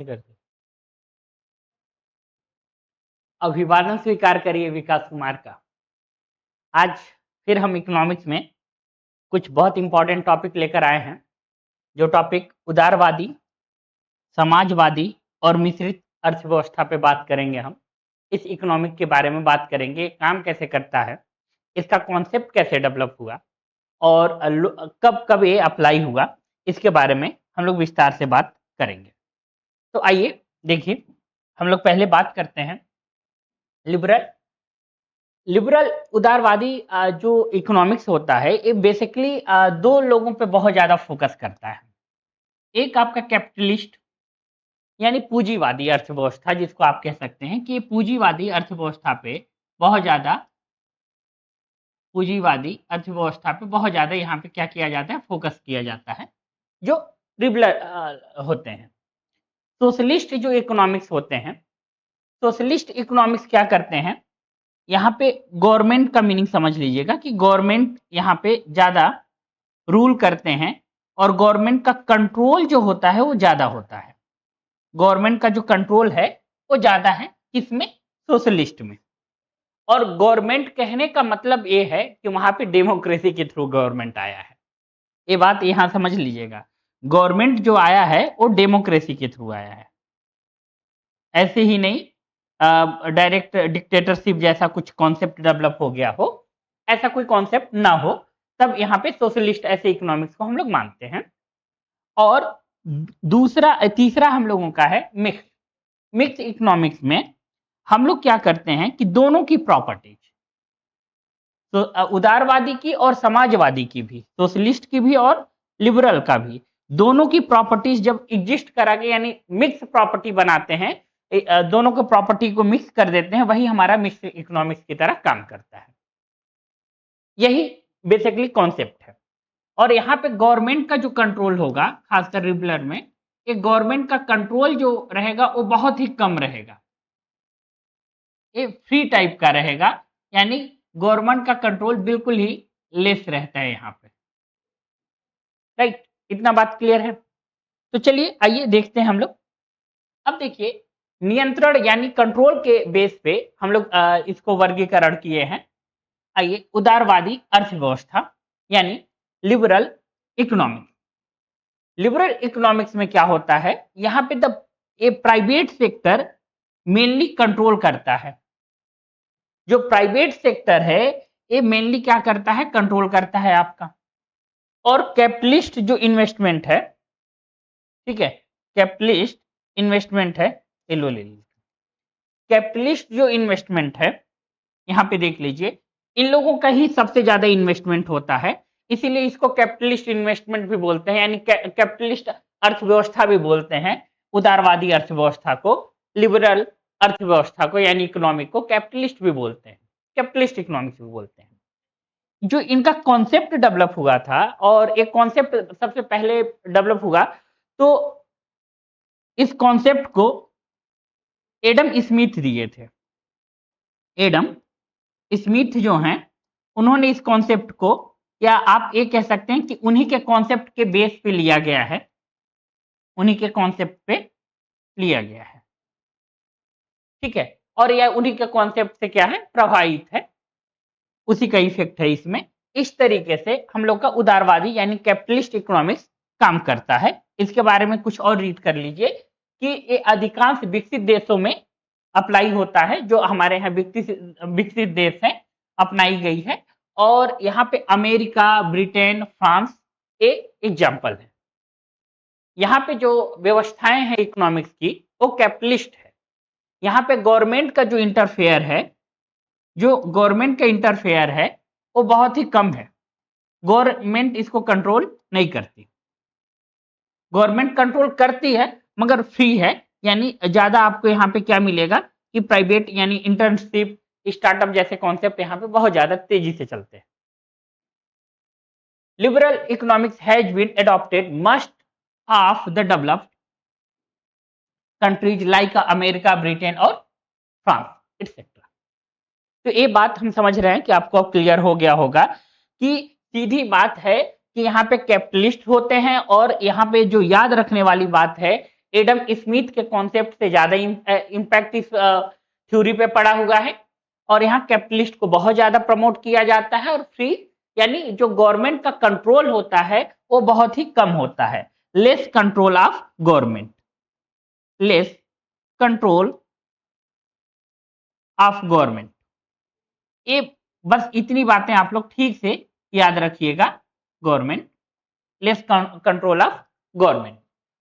करते। अभिवादन स्वीकार करिए विकास कुमार का। आज फिर हम इकोनॉमिक्स में कुछ बहुत इंपॉर्टेंट टॉपिक लेकर आए हैं, जो टॉपिक उदारवादी, समाजवादी और मिश्रित अर्थव्यवस्था पे बात करेंगे हम। इस इकोनॉमिक के बारे में बात करेंगे, काम कैसे करता है, इसका कॉन्सेप्ट कैसे डेवलप हुआ और कब कब ये अप्लाई हुआ, इसके बारे में हम लोग विस्तार से बात करेंगे। तो आइए देखिए, हम लोग पहले बात करते हैं लिबरल लिबरल उदारवादी जो इकोनॉमिक्स होता है, ये बेसिकली दो लोगों पे बहुत ज़्यादा फोकस करता है। एक आपका कैपिटलिस्ट यानी पूंजीवादी अर्थव्यवस्था, जिसको आप कह सकते हैं कि ये पूंजीवादी अर्थव्यवस्था पे बहुत ज़्यादा यहाँ पे क्या किया जाता है, फोकस किया जाता है। जो लिबरल होते हैं। सोशलिस्ट जो इकोनॉमिक्स होते हैं, सोशलिस्ट इकोनॉमिक्स क्या करते हैं, यहाँ पे गवर्नमेंट का मीनिंग समझ लीजिएगा कि गवर्नमेंट यहाँ पे ज़्यादा रूल करते हैं और गवर्नमेंट का कंट्रोल जो होता है वो ज़्यादा होता है। गवर्नमेंट का जो कंट्रोल है वो ज़्यादा है, किसमें? सोशलिस्ट में। और गवर्नमेंट कहने का मतलब ये है कि वहाँ पे डेमोक्रेसी के थ्रू गवर्नमेंट आया है। ये बात यहाँ समझ लीजिएगा, गवर्नमेंट जो आया है वो डेमोक्रेसी के थ्रू आया है, ऐसे ही नहीं डायरेक्ट डिक्टेटरशिप जैसा कुछ कॉन्सेप्ट डेवलप हो गया हो, ऐसा कोई कॉन्सेप्ट ना हो, तब यहाँ पे सोशलिस्ट ऐसे इकोनॉमिक्स को हम लोग मानते हैं। और तीसरा हम लोगों का है मिक्स इकोनॉमिक्स में हम लोग क्या करते हैं कि दोनों की प्रॉपर्टीज, तो उदारवादी की और समाजवादी की भी, सोशलिस्ट की भी और लिबरल का भी, दोनों की प्रॉपर्टीज जब एग्जिस्ट करा के यानी मिक्स प्रॉपर्टी बनाते हैं, दोनों के प्रॉपर्टी को मिक्स कर देते हैं, वही हमारा मिक्स इकोनॉमिक्स की तरह काम करता है। यही बेसिकली कॉन्सेप्ट है। और यहाँ पे गवर्नमेंट का जो कंट्रोल होगा, खासकर लिबरल में, एक गवर्नमेंट का कंट्रोल जो रहेगा वो बहुत ही कम रहेगा, ये फ्री टाइप का रहेगा, यानी गवर्नमेंट का कंट्रोल बिल्कुल ही लेस रहता है यहाँ पे। राइट, इतना बात क्लियर है? तो चलिए आइए देखते हैं हम लोग। अब देखिए, नियंत्रण यानी कंट्रोल के बेस पे हम लोग इसको वर्गीकरण किए हैं। आइए, उदारवादी अर्थव्यवस्था यानी लिबरल इकोनॉमिक्स। लिबरल इकोनॉमिक्स में क्या होता है, यहाँ पे the A private sector mainly control करता है। जो प्राइवेट सेक्टर है ये मेनली क्या करता है, कंट्रोल करता है आपका। और कैपिटलिस्ट जो इन्वेस्टमेंट है, ठीक है, कैपिटलिस्ट इन्वेस्टमेंट है, ले लीजिए। कैपिटलिस्ट जो इन्वेस्टमेंट है, यहाँ पे देख लीजिए, इन लोगों का ही सबसे ज्यादा इन्वेस्टमेंट होता है, इसीलिए इसको कैपिटलिस्ट इन्वेस्टमेंट भी बोलते हैं, यानी कैपिटलिस्ट अर्थव्यवस्था भी बोलते हैं। उदारवादी अर्थव्यवस्था को, लिबरल अर्थव्यवस्था को यानी इकोनॉमिक को कैपिटलिस्ट भी बोलते हैं, कैपिटलिस्ट इकोनॉमिक्स भी बोलते हैं। जो इनका कॉन्सेप्ट डेवलप हुआ था, और एक कॉन्सेप्ट सबसे पहले डेवलप हुआ, तो इस कॉन्सेप्ट को एडम स्मिथ दिए थे। एडम स्मिथ जो हैं, उन्होंने इस कॉन्सेप्ट को, या आप ये कह सकते हैं कि उन्हीं के कॉन्सेप्ट के बेस पे लिया गया है, उन्हीं के कॉन्सेप्ट पे लिया गया है, ठीक है। और यह उन्हीं के कॉन्सेप्ट से क्या है, प्रभावित है, उसी का इफेक्ट है इसमें। इस तरीके से हम लोग का उदारवादी यानी कैपिटलिस्ट इकोनॉमिक्स काम करता है। इसके बारे में कुछ और रीड कर लीजिए कि ये अधिकांश विकसित देशों में अप्लाई होता है, जो हमारे यहाँ विकसित देश है, अपनाई गई है। और यहाँ पे अमेरिका, ब्रिटेन, फ्रांस ये एग्जाम्पल है। यहाँ पे जो व्यवस्थाएं हैं इकोनॉमिक्स की, वो कैपिटलिस्ट है। यहाँ पे गवर्नमेंट का जो इंटरफेयर है, वो बहुत ही कम है। गवर्नमेंट इसको कंट्रोल नहीं करती, गवर्नमेंट कंट्रोल करती है मगर फ्री है, यानी ज्यादा आपको यहाँ पे क्या मिलेगा कि प्राइवेट यानी इंटर्नशिप, स्टार्टअप जैसे कॉन्सेप्ट यहाँ पे बहुत ज्यादा तेजी से चलते हैं। Liberal economics has been adopted must of the developed countries like America, Britain और फ्रांस एटसेट्रा। तो ये बात हम समझ रहे हैं कि आपको अब क्लियर हो गया होगा कि सीधी बात है कि यहाँ पे कैपिटलिस्ट होते हैं, और यहाँ पे जो याद रखने वाली बात है एडम स्मिथ के कॉन्सेप्ट से ज्यादा इम्पैक्ट इस थ्योरी पे पड़ा हुआ है। और यहाँ कैपिटलिस्ट को बहुत ज्यादा प्रमोट किया जाता है और फ्री यानी जो गवर्नमेंट का कंट्रोल होता है वो बहुत ही कम होता है। Less control of government, less control of government. ये बस इतनी बातें आप लोग ठीक से याद रखिएगा। Government, less control of government,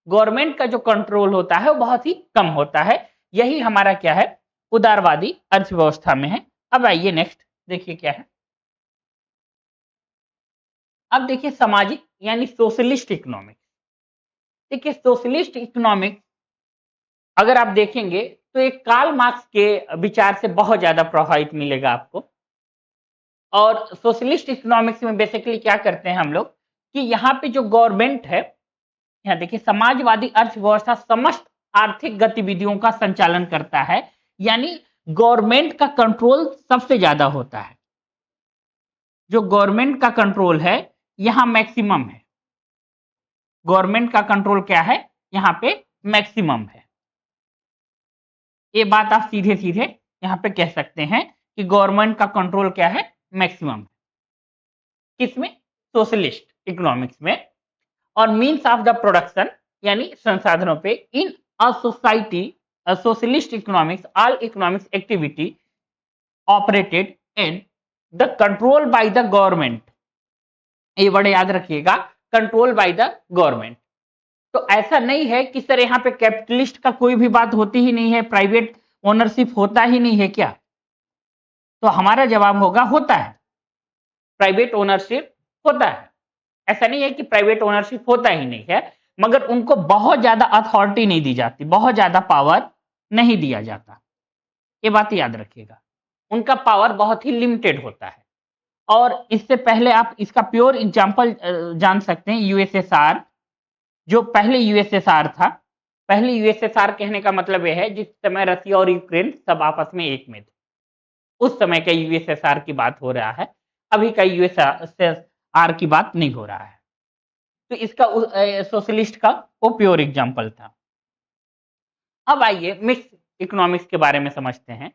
government का जो कंट्रोल होता है वो बहुत ही कम होता है। यही हमारा क्या है, उदारवादी अर्थव्यवस्था में है। अब आइए नेक्स्ट देखिए क्या है। अब देखिए सामाजिक यानी सोशलिस्ट इकोनॉमिक्स। देखिए सोशलिस्ट इकोनॉमिक्स अगर आप देखेंगे तो एक कार्ल मार्क्स के विचार से बहुत ज्यादा प्रभावित मिलेगा आपको। और सोशलिस्ट इकोनॉमिक्स में बेसिकली क्या करते हैं हम लोग कि यहाँ पे जो गवर्नमेंट है, यहाँ देखिए समाजवादी अर्थव्यवस्था समस्त आर्थिक गतिविधियों का संचालन करता है, यानी गवर्नमेंट का कंट्रोल सबसे ज्यादा होता है। जो गवर्नमेंट का कंट्रोल है यहाँ मैक्सिमम है। गवर्नमेंट का कंट्रोल क्या है, यहाँ पे मैक्सिमम है। ये बात आप सीधे सीधे यहाँ पे कह सकते हैं कि गवर्नमेंट का कंट्रोल क्या है, मैक्सिमम है। किसमें, सोशलिस्ट इकोनॉमिक्स में। और मीन्स ऑफ द प्रोडक्शन यानी संसाधनों पे in a society, a socialist economics all economics activity operated in the control by the government. ये वर्ड याद रखिएगा, कंट्रोल बाय द गवर्नमेंट। तो ऐसा नहीं है कि सर यहाँ पे कैपिटलिस्ट का कोई भी बात होती ही नहीं है, प्राइवेट ओनरशिप होता ही नहीं है क्या? तो हमारा जवाब होगा होता है, प्राइवेट ओनरशिप होता है। ऐसा नहीं है कि प्राइवेट ओनरशिप होता ही नहीं है, मगर उनको बहुत ज्यादा अथॉरिटी नहीं दी जाती, बहुत ज्यादा पावर नहीं दिया जाता। ये बात याद रखिएगा, उनका पावर बहुत ही लिमिटेड होता है। और इससे पहले आप इसका प्योर एग्जांपल जान सकते हैं, यूएसएसआर। जो पहले यूएसएसआर था, पहले यूएसएसआर कहने का मतलब यह है जिस समय रसिया और यूक्रेन सब आपस में एक में थे, उस समय का यूएसएसआर की बात हो रहा है। अभी का यूएसएसआर की बात नहीं हो रहा है। तो इसका सोशलिस्ट का वो प्योर एग्जांपल था। अब आइए मिक्स इकोनॉमिक्स के बारे में समझते हैं।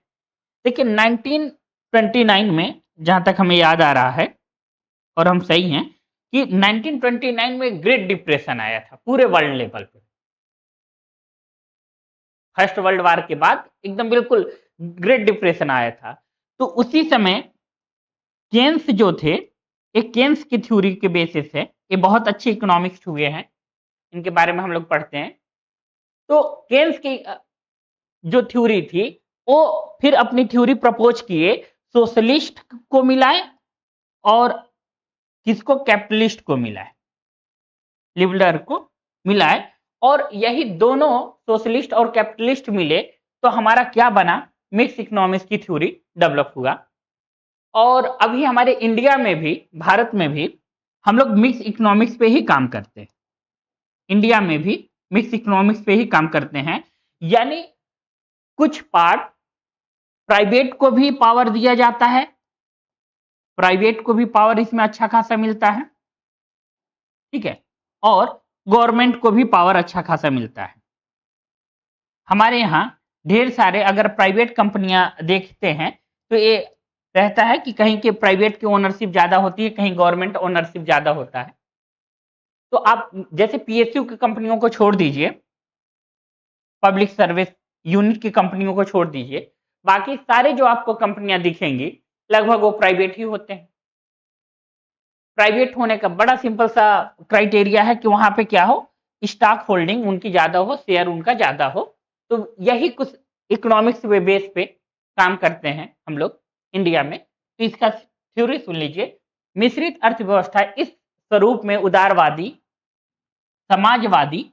देखिए 1929 में जहां तक हमें याद आ रहा है और हम सही हैं कि 1929 में ग्रेट डिप्रेशन आया था पूरे वर्ल्ड लेवल पे। फर्स्ट वर्ल्ड वार के बाद एकदम बिल्कुल ग्रेट डिप्रेशन आया था। तो उसी समय केन्स जो थे, एक केन्स की थ्योरी के बेसिस है, ये बहुत अच्छे इकोनॉमिक्स हुए हैं, इनके बारे में हम लोग पढ़ते हैं। तो केन्स की जो थ्योरी थी वो फिर अपनी थ्योरी प्रपोज किए, सोशलिस्ट को मिलाए और किसको, कैपिटलिस्ट को मिलाए, लिबरल को मिलाए। और यही दोनों सोशलिस्ट और कैपिटलिस्ट मिले तो हमारा क्या बना, मिक्स इकोनॉमिक्स की थ्योरी डेवलप हुआ। और अभी हमारे इंडिया में भी, भारत में भी हम लोग मिक्स इकोनॉमिक्स पे ही काम करते हैं। इंडिया में भी मिक्स इकोनॉमिक्स पे ही काम करते हैं, यानी कुछ पार्ट प्राइवेट को भी पावर दिया जाता है, प्राइवेट को भी पावर इसमें अच्छा खासा मिलता है, ठीक है, और गवर्नमेंट को भी पावर अच्छा खासा मिलता है। हमारे यहाँ ढेर सारे अगर प्राइवेट कंपनियां देखते हैं तो ये रहता है कि कहीं के प्राइवेट की ओनरशिप ज्यादा होती है, कहीं गवर्नमेंट ओनरशिप ज्यादा होता है। तो आप जैसे पीएसयू की कंपनियों को छोड़ दीजिए, पब्लिक सर्विस यूनिट की कंपनियों को छोड़ दीजिए, बाकी सारे जो आपको कंपनियां दिखेंगी लगभग वो प्राइवेट ही होते हैं। प्राइवेट होने का बड़ा सिंपल सा क्राइटेरिया है कि वहां पे क्या हो, स्टॉक होल्डिंग उनकी ज्यादा हो, शेयर उनका ज्यादा हो। तो यही कुछ इकोनॉमिक्स के बेस पे काम करते हैं हम लोग इंडिया में। तो इसका थ्योरी सुन लीजिए, मिश्रित अर्थव्यवस्था इस स्वरूप में उदारवादी समाजवादी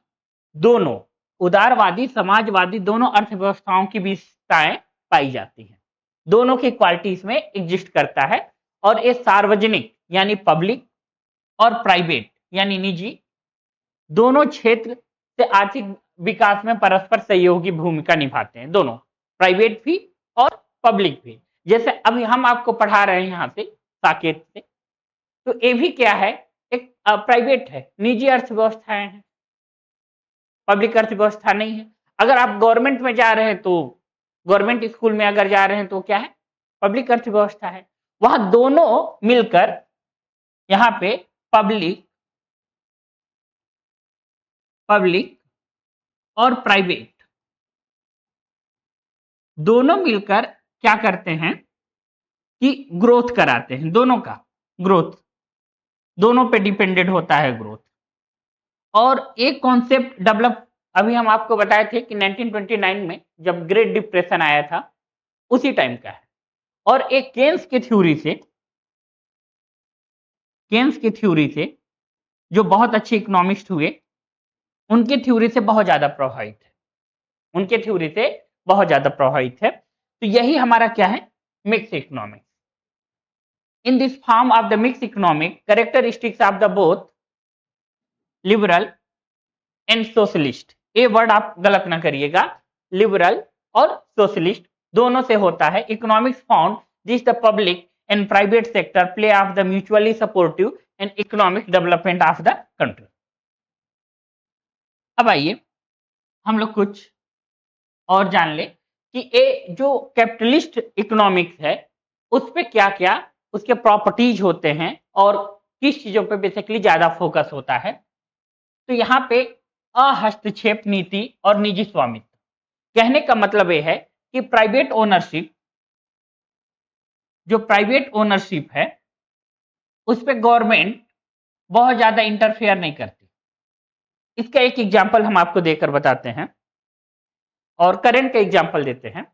दोनों, उदारवादी समाजवादी दोनों अर्थव्यवस्थाओं की विशेषताएं पाई जाती हैं। दोनों की क्वालिटी इसमें एग्जिस्ट करता है। और ये सार्वजनिक यानी पब्लिक और प्राइवेट यानी निजी दोनों क्षेत्र से आर्थिक विकास में परस्पर सहयोगी भूमिका निभाते हैं, दोनों प्राइवेट भी और पब्लिक भी। जैसे अभी हम आपको पढ़ा रहे हैं यहाँ से साकेत से, तो ये भी क्या है, एक प्राइवेट है, निजी अर्थव्यवस्थाएं हैं। पब्लिक अर्थव्यवस्था नहीं है। अगर आप गवर्नमेंट में जा रहे हैं तो गवर्नमेंट स्कूल में अगर जा रहे हैं तो क्या है, पब्लिक अर्थव्यवस्था है। वहां दोनों मिलकर यहाँ पे पब्लिक पब्लिक और प्राइवेट दोनों मिलकर क्या करते हैं कि ग्रोथ कराते हैं, दोनों का ग्रोथ, दोनों पे डिपेंडेंट होता है ग्रोथ। और एक कॉन्सेप्ट डेवलप अभी हम आपको बताए थे कि 1929 में जब ग्रेट डिप्रेशन आया था उसी टाइम का है। और एक केन्स की थ्योरी से जो बहुत अच्छे इकोनॉमिस्ट हुए, उनके थ्योरी से बहुत ज्यादा प्रभावित है, उनके थ्योरी से बहुत ज्यादा प्रभावित है। तो यही हमारा क्या है, mix economics. In this form of the mix economic characteristics of the both liberal and socialist, ये वर्ड आप गलत ना करिएगा, लिबरल और सोशलिस्ट दोनों से होता है। Economics found this the public and private sector play of the mutually supportive and economic development of the country. अब आइए हम लोग कुछ और जान ले कि ये जो कैपिटलिस्ट इकोनॉमिक्स है उस पे क्या क्या उसके प्रॉपर्टीज होते हैं और किस चीजों पे बेसिकली ज्यादा फोकस होता है। तो यहाँ पे अहस्तक्षेप नीति और निजी स्वामित्व, कहने का मतलब ये है कि प्राइवेट ओनरशिप, जो प्राइवेट ओनरशिप है उस पे गवर्नमेंट बहुत ज्यादा इंटरफेयर नहीं करती। इसका एक एग्जांपल हम आपको देकर बताते हैं और करंट का एग्जांपल देते हैं।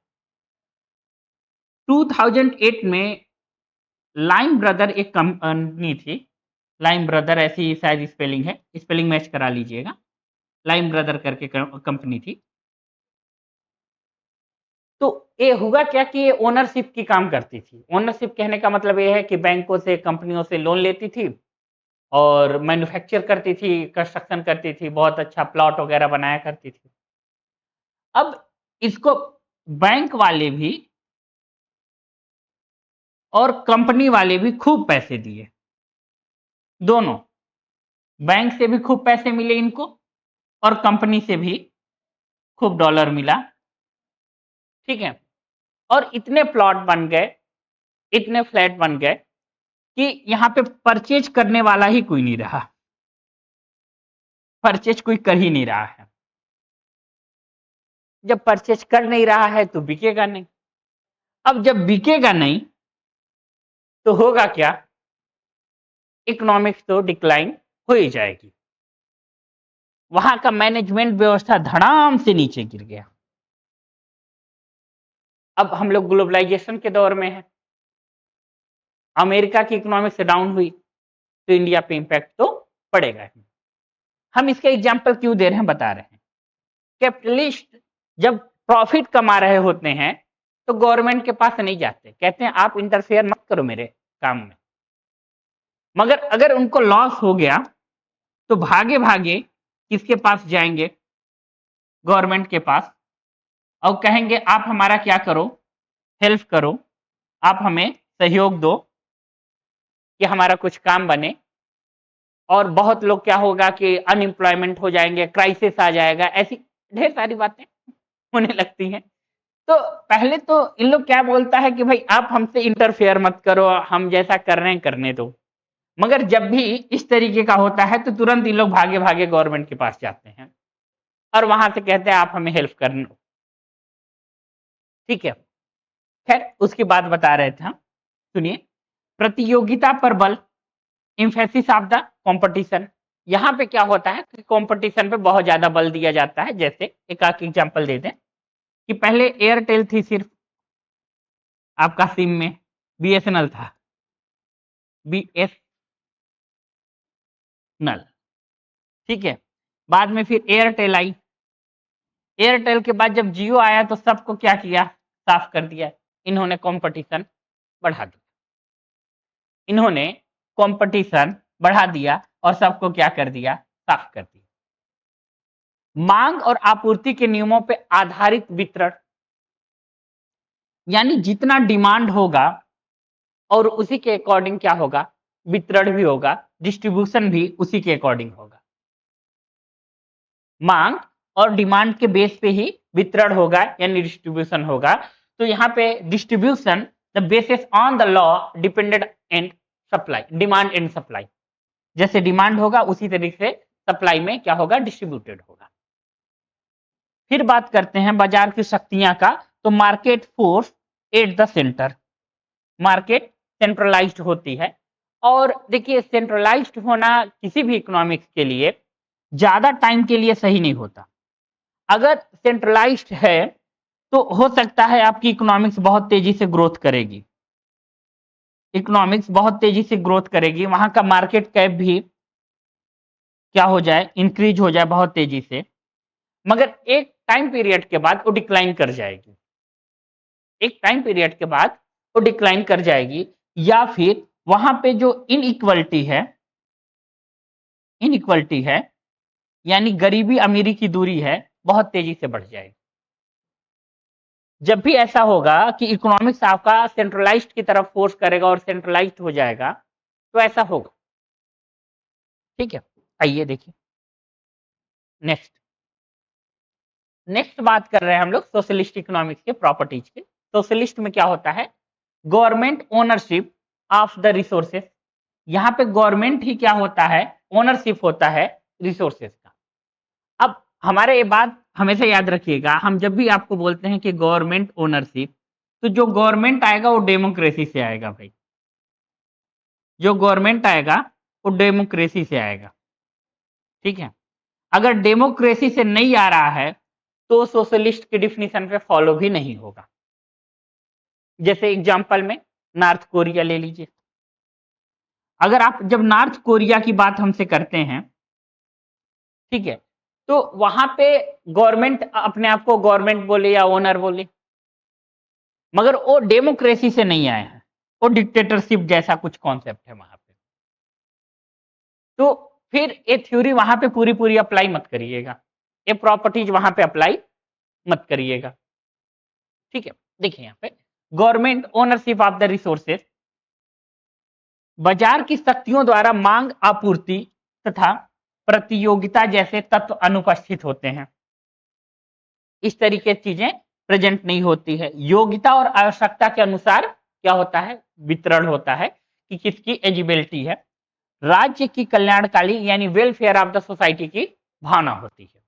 2008 में लाइम ब्रदर एक कंपनी थी, लाइम ब्रदर ऐसी शायद स्पेलिंग है, स्पेलिंग मैच करा लीजिएगा, लाइम ब्रदर करके कंपनी थी। तो ये हुआ क्या कि ये ओनरशिप की काम करती थी। ओनरशिप कहने का मतलब ये है कि बैंकों से, कंपनियों से लोन लेती थी और मैन्युफैक्चर करती थी, कंस्ट्रक्शन करती थी, बहुत अच्छा प्लॉट वगैरह बनाया करती थी। अब इसको बैंक वाले भी और कंपनी वाले भी खूब पैसे दिए, दोनों, बैंक से भी खूब पैसे मिले इनको और कंपनी से भी खूब डॉलर मिला, ठीक है। और इतने प्लॉट बन गए, इतने फ्लैट बन गए कि यहाँ पे परचेज करने वाला ही कोई नहीं रहा, परचेज कोई कर ही नहीं रहा है। जब परचेज कर नहीं रहा है तो बिकेगा नहीं। अब जब बिकेगा नहीं तो होगा क्या, इकोनॉमिक्स तो डिक्लाइन हो ही जाएगी। वहां का मैनेजमेंट व्यवस्था धड़ाम से नीचे गिर गया। अब हम लोग ग्लोबलाइजेशन के दौर में हैं, अमेरिका की इकोनॉमिक्स डाउन हुई तो इंडिया पे इंपैक्ट तो पड़ेगा। हम इसका एग्जांपल क्यों दे रहे हैं, बता रहे हैं। कैपिटलिस्ट जब प्रॉफिट कमा रहे होते हैं तो गवर्नमेंट के पास नहीं जाते, कहते हैं आप इंटरफेयर मत करो मेरे काम में। मगर अगर उनको लॉस हो गया तो भागे भागे किसके पास जाएंगे, गवर्नमेंट के पास, और कहेंगे आप हमारा क्या करो, हेल्प करो, आप हमें सहयोग दो कि हमारा कुछ काम बने। और बहुत लोग क्या होगा कि अनएम्प्लॉयमेंट हो जाएंगे, क्राइसिस आ जाएगा, ऐसी ढेर सारी बातें होने लगती हैं। तो पहले तो इन लोग क्या बोलता है कि भाई आप हमसे इंटरफेयर मत करो, हम जैसा कर रहे हैं करने दो। मगर जब भी इस तरीके का होता है तो तुरंत इन लोग भागे भागे गवर्नमेंट के पास जाते हैं और वहां से कहते हैं आप हमें हेल्प करना, ठीक है। खैर उसकी बात बता रहे थे हम, सुनिए। प्रतियोगिता पर बल, इम्फेसिस ऑफ द कंपटीशन, यहाँ पे क्या होता है कि कंपटीशन पे बहुत ज्यादा बल दिया जाता है। जैसे एक आख एग्जांपल दे दें कि पहले एयरटेल थी सिर्फ आपका सिम में, बीएसएनएल था, बीएसएनएल, ठीक है। बाद में फिर एयरटेल आई, एयरटेल के बाद जब जियो आया तो सबको क्या किया, साफ कर दिया। इन्होंने कंपटीशन बढ़ा दिया, इन्होंने कंपटीशन बढ़ा दिया और सबको क्या कर दिया, साफ कर दिया। मांग और आपूर्ति के नियमों पे आधारित वितरण, यानी जितना डिमांड होगा और उसी के अकॉर्डिंग क्या होगा, वितरण भी होगा, डिस्ट्रीब्यूशन भी उसी के अकॉर्डिंग होगा। मांग और डिमांड के बेस पे ही वितरण होगा यानी डिस्ट्रीब्यूशन होगा। तो यहाँ पे distribution the basis on the law dependent and supply, demand and supply, जैसे डिमांड होगा उसी तरीके से सप्लाई में क्या होगा, डिस्ट्रीब्यूटेड होगा। फिर बात करते हैं बाजार की शक्तियां का, तो market force at the centre, market centralised होती है। और देखिए सेंट्रलाइज्ड होना किसी भी इकोनॉमिक्स के लिए ज्यादा टाइम के लिए सही नहीं होता। अगर सेंट्रलाइज्ड है तो हो सकता है आपकी इकोनॉमिक्स बहुत तेजी से ग्रोथ करेगी, इकोनॉमिक्स बहुत तेजी से ग्रोथ करेगी, वहां का मार्केट कैप भी क्या हो जाए, इंक्रीज हो जाए बहुत तेजी से, मगर एक टाइम पीरियड के बाद वो डिक्लाइन कर जाएगी, एक टाइम पीरियड के बाद वो डिक्लाइन कर जाएगी, या फिर वहां पे जो इनइक्वलिटी है यानी गरीबी अमीरी की दूरी है बहुत तेजी से बढ़ जाएगी। जब भी ऐसा होगा कि इकोनॉमिक्स आपका सेंट्रलाइज्ड की तरफ फोर्स करेगा और सेंट्रलाइज्ड हो जाएगा तो ऐसा होगा। ठीक है, आइए देखिए नेक्स्ट बात कर रहे हैं हम लोग सोशलिस्ट इकोनॉमिक्स के प्रॉपर्टीज के। सोशलिस्ट में क्या होता है, government ownership of the resources, यहाँ पे गवर्नमेंट ही क्या होता है, ओनरशिप होता है रिसोर्सेस का। अब हमारे ये बात हमेशा याद रखिएगा, हम जब भी आपको बोलते हैं कि गवर्नमेंट ओनरशिप, तो जो गवर्नमेंट आएगा वो डेमोक्रेसी से आएगा भाई, जो गवर्नमेंट आएगा वो डेमोक्रेसी से आएगा। ठीक है, अगर डेमोक्रेसी से नहीं आ रहा है तो सोशलिस्ट की डिफिनीशन पे फॉलो भी नहीं होगा। जैसे एग्जांपल में नॉर्थ कोरिया ले लीजिए, अगर आप जब नॉर्थ कोरिया की बात हमसे करते हैं, ठीक है, तो वहां पे गवर्नमेंट अपने आप को गवर्नमेंट बोले या ओनर बोले, मगर वो डेमोक्रेसी से नहीं आए हैं, वो डिक्टेटरशिप जैसा कुछ कॉन्सेप्ट है वहां पे। तो फिर ये थ्योरी वहां पे पूरी पूरी अप्लाई मत करिएगा, ये प्रॉपर्टीज वहां पे अप्लाई मत करिएगा। ठीक है, देखिए यहाँ पे government ownership of the resources, बाजार की शक्तियों द्वारा मांग आपूर्ति तथा प्रतियोगिता जैसे तत्व अनुपस्थित होते हैं, इस तरीके की चीजें प्रेजेंट नहीं होती है। योग्यता और आवश्यकता के अनुसार क्या होता है, वितरण होता है कि किसकी एलिजिबिलिटी है। राज्य की कल्याणकारी यानी वेलफेयर ऑफ द सोसाइटी की भावना होती है,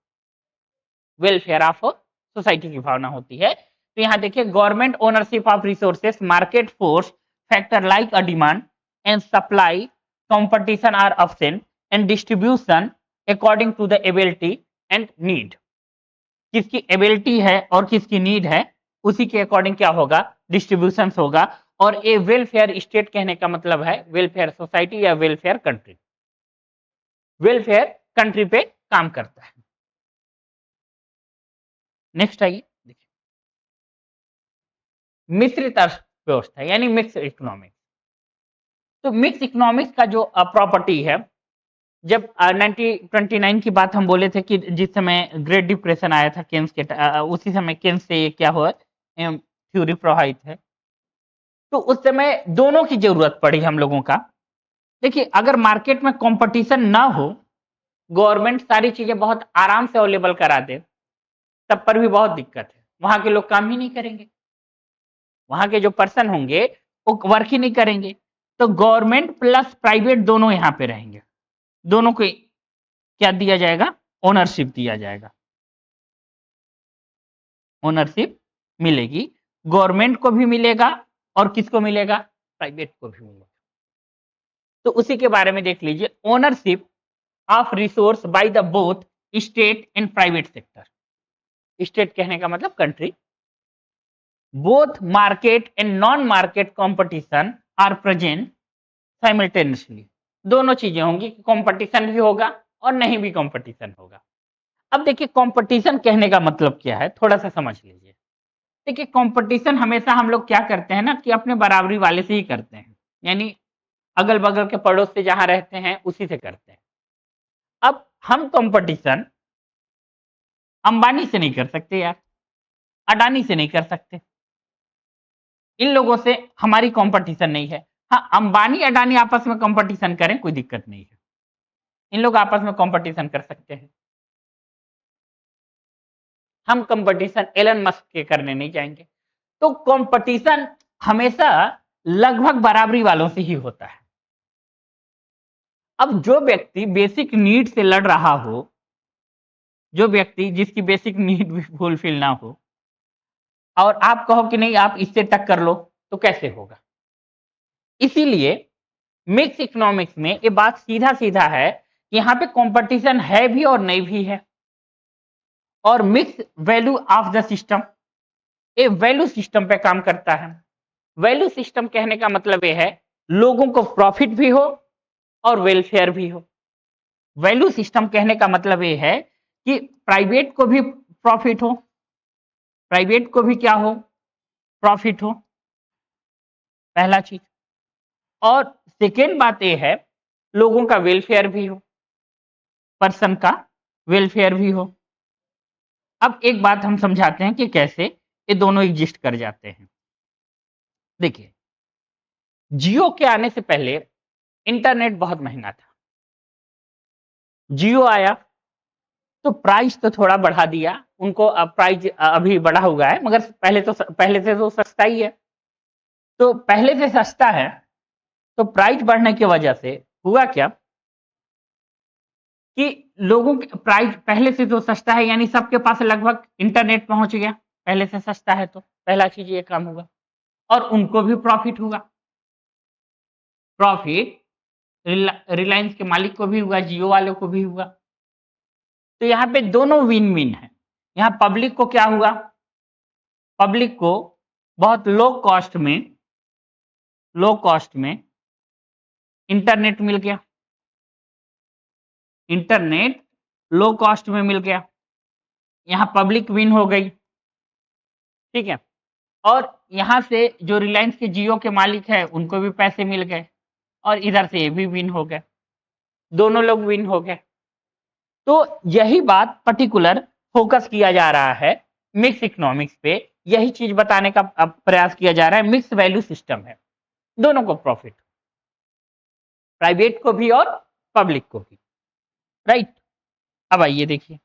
वेलफेयर ऑफ सोसाइटी की भावना होती है। तो यहाँ देखिए government ownership of resources, market force factor like a demand and supply, competition are absent and distribution according to the ability and need, किसकी एबिलिटी है और किसकी नीड है उसी के अकॉर्डिंग क्या होगा, डिस्ट्रीब्यूशन होगा। और ये वेलफेयर स्टेट कहने का मतलब है वेलफेयर सोसाइटी या वेलफेयर कंट्री, वेलफेयर कंट्री पे काम करता है। नेक्स्ट आइए देखिए मिश्रित अर्थव्यवस्था यानी मिक्स इकोनॉमिक्स। तो मिक्स इकोनॉमिक्स का जो प्रॉपर्टी है, जब 1929 की बात हम बोले थे कि जिस समय ग्रेट डिप्रेशन आया था केन्स के उसी समय केन्स से ये क्या हुआ थ्योरी प्रभावित है। तो उस समय दोनों की जरूरत पड़ी हम लोगों का। देखिए अगर मार्केट में कंपटीशन ना हो, गवर्नमेंट सारी चीजें बहुत आराम से अवेलेबल करा दे, तब पर भी बहुत दिक्कत है, वहां के लोग काम ही नहीं करेंगे, वहां के जो पर्सन होंगे वो वर्क ही नहीं करेंगे। तो गवर्नमेंट प्लस प्राइवेट दोनों यहाँ पे रहेंगे, दोनों को क्या दिया जाएगा, ओनरशिप दिया जाएगा, ओनरशिप मिलेगी, गवर्नमेंट को भी मिलेगा और किसको मिलेगा, प्राइवेट को भी मिलेगा। तो उसी के बारे में देख लीजिए, ownership of resource by the both state and private sector, state कहने का मतलब country, both market and non market competition are present simultaneously, दोनों चीजें होंगी कि कंपटीशन भी होगा और नहीं भी कंपटीशन होगा। अब देखिए कंपटीशन कहने का मतलब क्या है, थोड़ा सा समझ लीजिए। देखिए कंपटीशन हमेशा हम लोग क्या करते हैं ना कि अपने बराबरी वाले से ही करते हैं, यानी अगल बगल के पड़ोस से जहां रहते हैं उसी से करते हैं। अब हम कंपटीशन अंबानी से नहीं कर सकते यार, अडानी से नहीं कर सकते, इन लोगों से हमारी कंपटीशन नहीं है। हाँ अंबानी अडानी आपस में कंपटीशन करें कोई दिक्कत नहीं है, इन लोग आपस में कंपटीशन कर सकते हैं। हम कंपटीशन एलन मस्क के करने नहीं जाएंगे। तो कंपटीशन हमेशा लगभग बराबरी वालों से ही होता है। अब जो व्यक्ति बेसिक नीड से लड़ रहा हो, जो व्यक्ति जिसकी बेसिक नीड भी फुलफिल ना हो, और आप कहो कि नहीं आप इससे टक्कर लो, तो कैसे होगा? इसीलिए मिक्स इकोनॉमिक्स में ये बात सीधा सीधा है कि यहाँ पे कंपटीशन है भी और नहीं भी है। और mix value of the system, ये वैल्यू सिस्टम पे काम करता है। वैल्यू सिस्टम कहने का मतलब ये है लोगों को प्रॉफिट भी हो और वेलफेयर भी हो। वैल्यू सिस्टम कहने का मतलब ये है कि प्राइवेट को भी प्रॉफिट हो, प्राइवेट को भी क्या हो, प्रॉफिट हो, पहला चीज। और सेकेंड बात ये है लोगों का वेलफेयर भी हो, पर्सन का वेलफेयर भी हो। अब एक बात हम समझाते हैं कि कैसे ये दोनों एग्जिस्ट कर जाते हैं। देखिए, जियो के आने से पहले इंटरनेट बहुत महंगा था। जियो आया तो प्राइस तो थोड़ा बढ़ा दिया उनको, अब प्राइस अभी बढ़ा हुआ है, मगर पहले से तो सस्ता ही है। तो पहले से सस्ता है तो प्राइस बढ़ने की वजह से हुआ क्या कि लोगों के प्राइस पहले से तो सस्ता है, यानी सबके पास लगभग इंटरनेट पहुंच गया, पहले से सस्ता है तो पहला चीज ये काम हुआ। और उनको भी प्रॉफिट हुआ, प्रॉफिट रिलायंस के मालिक को भी हुआ, जियो वालों को भी हुआ। तो यहाँ पे दोनों विन विन है। यहाँ पब्लिक को क्या हुआ, पब्लिक को बहुत लो कॉस्ट में इंटरनेट मिल गया, इंटरनेट लो कॉस्ट में मिल गया, यहाँ पब्लिक विन हो गई, ठीक है। और यहाँ से जो रिलायंस के जियो के मालिक है उनको भी पैसे मिल गए, और इधर से ये भी विन हो गए, दोनों लोग विन हो गए। तो यही बात पर्टिकुलर फोकस किया जा रहा है मिक्स इकोनॉमिक्स पे, यही चीज बताने का प्रयास किया जा रहा है। मिक्स वैल्यू सिस्टम है, दोनों को प्रॉफिट, प्राइवेट को भी और पब्लिक को भी, राइट। अब आइए देखिए,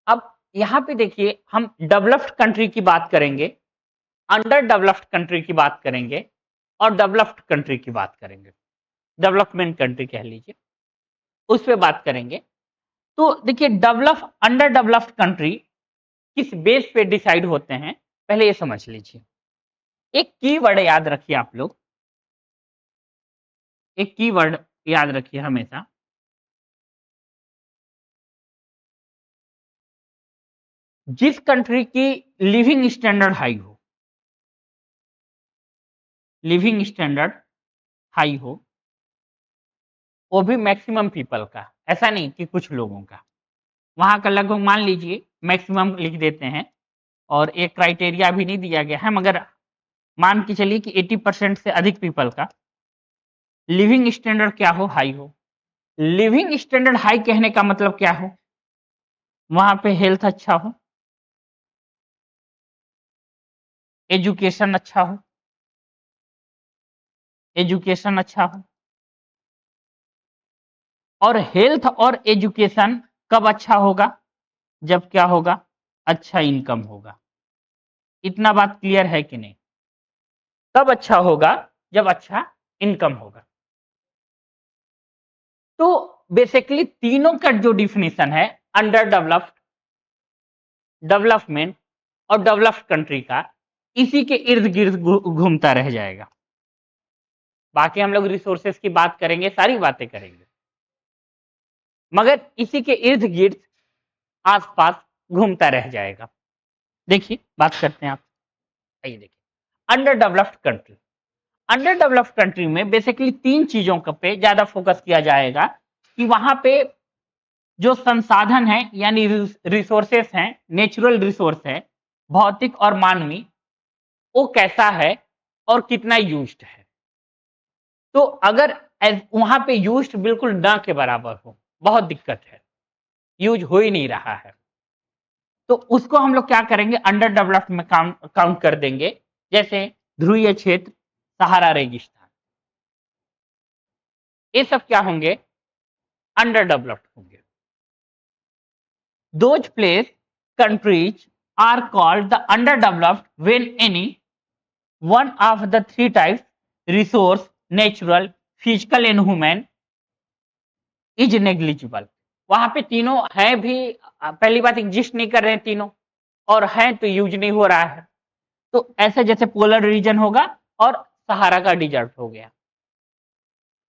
अब यहाँ पे देखिए हम डेवलप्ड कंट्री की बात करेंगे, अंडर डेवलप्ड कंट्री की बात करेंगे, और डेवलप्ड कंट्री की बात करेंगे, डेवलपमेंट कंट्री कह लीजिए, उस पर बात करेंगे। तो देखिए अंडर डेवलप्ड कंट्री किस बेस पे डिसाइड होते हैं, पहले ये समझ लीजिए। एक कीवर्ड याद रखिए आप लोग, एक कीवर्ड याद रखिए हमेशा, जिस कंट्री की लिविंग स्टैंडर्ड हाई हो, लिविंग स्टैंडर्ड हाई हो, वो भी मैक्सिमम पीपल का, ऐसा नहीं कि कुछ लोगों का, वहां का लगभग मान लीजिए मैक्सिमम लिख देते हैं, और एक क्राइटेरिया भी नहीं दिया गया है, मगर मान के चलिए कि 80% से अधिक पीपल का लिविंग स्टैंडर्ड क्या हो, हाई हो। लिविंग स्टैंडर्ड हाई कहने का मतलब क्या हो, वहां पे हेल्थ अच्छा हो, एजुकेशन अच्छा हो, एजुकेशन अच्छा हो। और हेल्थ और एजुकेशन कब अच्छा होगा, जब क्या होगा, अच्छा इनकम होगा। इतना बात क्लियर है कि नहीं? कब अच्छा होगा, जब अच्छा इनकम होगा। तो बेसिकली तीनों का जो डिफिनेशन है अंडर डेवलप्ड, डेवलपमेंट और डेवलप्ड कंट्री का, इसी के इर्द गिर्द घूमता रह जाएगा। बाकी हम लोग रिसोर्सेस की बात करेंगे, सारी बातें करेंगे, मगर इसी के इर्द गिर्द आसपास घूमता रह जाएगा। देखिए बात करते हैं आप, आइए देखिए under developed country. Under developed country में बेसिकली तीन चीजों पे ज्यादा फोकस किया जाएगा कि वहां पे जो संसाधन है, यानी रिसोर्सेस हैं, नेचुरल रिसोर्स है, भौतिक और मानवीय, वो कैसा है और कितना यूज्ड है। तो अगर वहां पे यूज्ड बिल्कुल ना के बराबर हो, बहुत दिक्कत है, यूज हो ही नहीं रहा है, तो उसको हम लोग क्या करेंगे, अंडर डेवलप्ड में काउंट कर देंगे। जैसे ध्रुवीय क्षेत्र, सहारा रेगिस्तान, ये सब क्या होंगे, अंडर डेवलप्ड होंगे। Those place countries are called the underdeveloped when any one of the three types resource, natural, physical and human is negligible। वहां पे तीनों है भी, पहली बात एग्जिस्ट नहीं कर रहे हैं तीनों, और है तो यूज नहीं हो रहा है। तो ऐसे जैसे पोलर रीजन होगा और सहारा का डिजर्ट हो गया।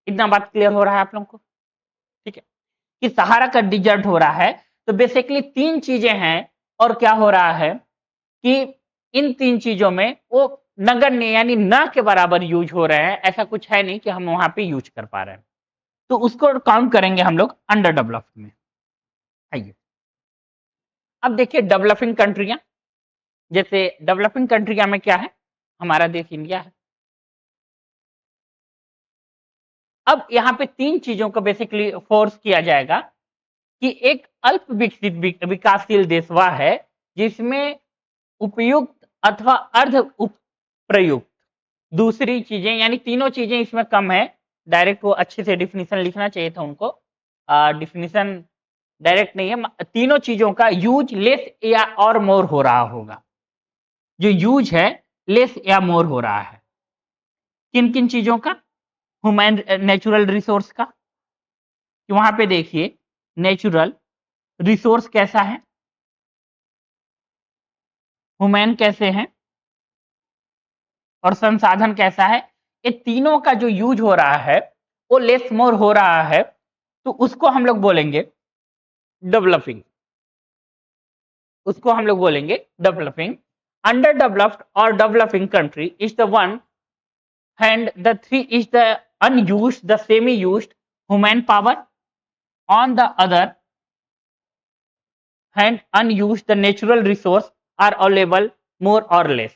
इतना बात क्लियर हो रहा है आप लोगों को? ठीक है, कि सहारा का डिजर्ट हो रहा है तो बेसिकली तीन चीजें हैं, और क्या हो रहा है कि इन तीन चीजों में वो नगण्य यानी न के बराबर यूज हो रहे हैं। ऐसा कुछ है नहीं कि हम वहां पे यूज कर पा रहे हैं, तो उसको काउंट करेंगे हम लोग अंडर डेवलप्ड में। आइए अब देखिए डेवलपिंग कंट्रियां, जैसे डेवलपिंग कंट्रियां में क्या है, हमारा देश इंडिया है। अब यहाँ पे तीन चीजों को बेसिकली फोर्स किया जाएगा कि एक अल्प विकसित विकासशील देश वह है जिसमें उपयुक्त अथवा अर्ध प्रयुक्त दूसरी चीजें, यानी तीनों चीजें इसमें कम है। डायरेक्ट वो अच्छे से डिफिनीशन लिखना चाहिए था उनको, डिफिनीशन डायरेक्ट नहीं है। तीनों चीजों का यूज लेस या और मोर हो रहा होगा। जो यूज है लेस या मोर हो रहा है किन किन चीजों का? ह्यूमन नेचुरल रिसोर्स का, कि वहां पे देखिए नेचुरल रिसोर्स कैसा है, ह्यूमन कैसे हैं, और संसाधन कैसा है। ये तीनों का जो यूज हो रहा है वो लेस मोर हो रहा है, तो उसको हम लोग बोलेंगे डेवलपिंग। उसको हम लोग बोलेंगे डेवलपिंग। अंडर डेवलप्ड और developing country is the one and the three is the unused, the semi-used human power. On the other hand, unused the natural resource are available more or less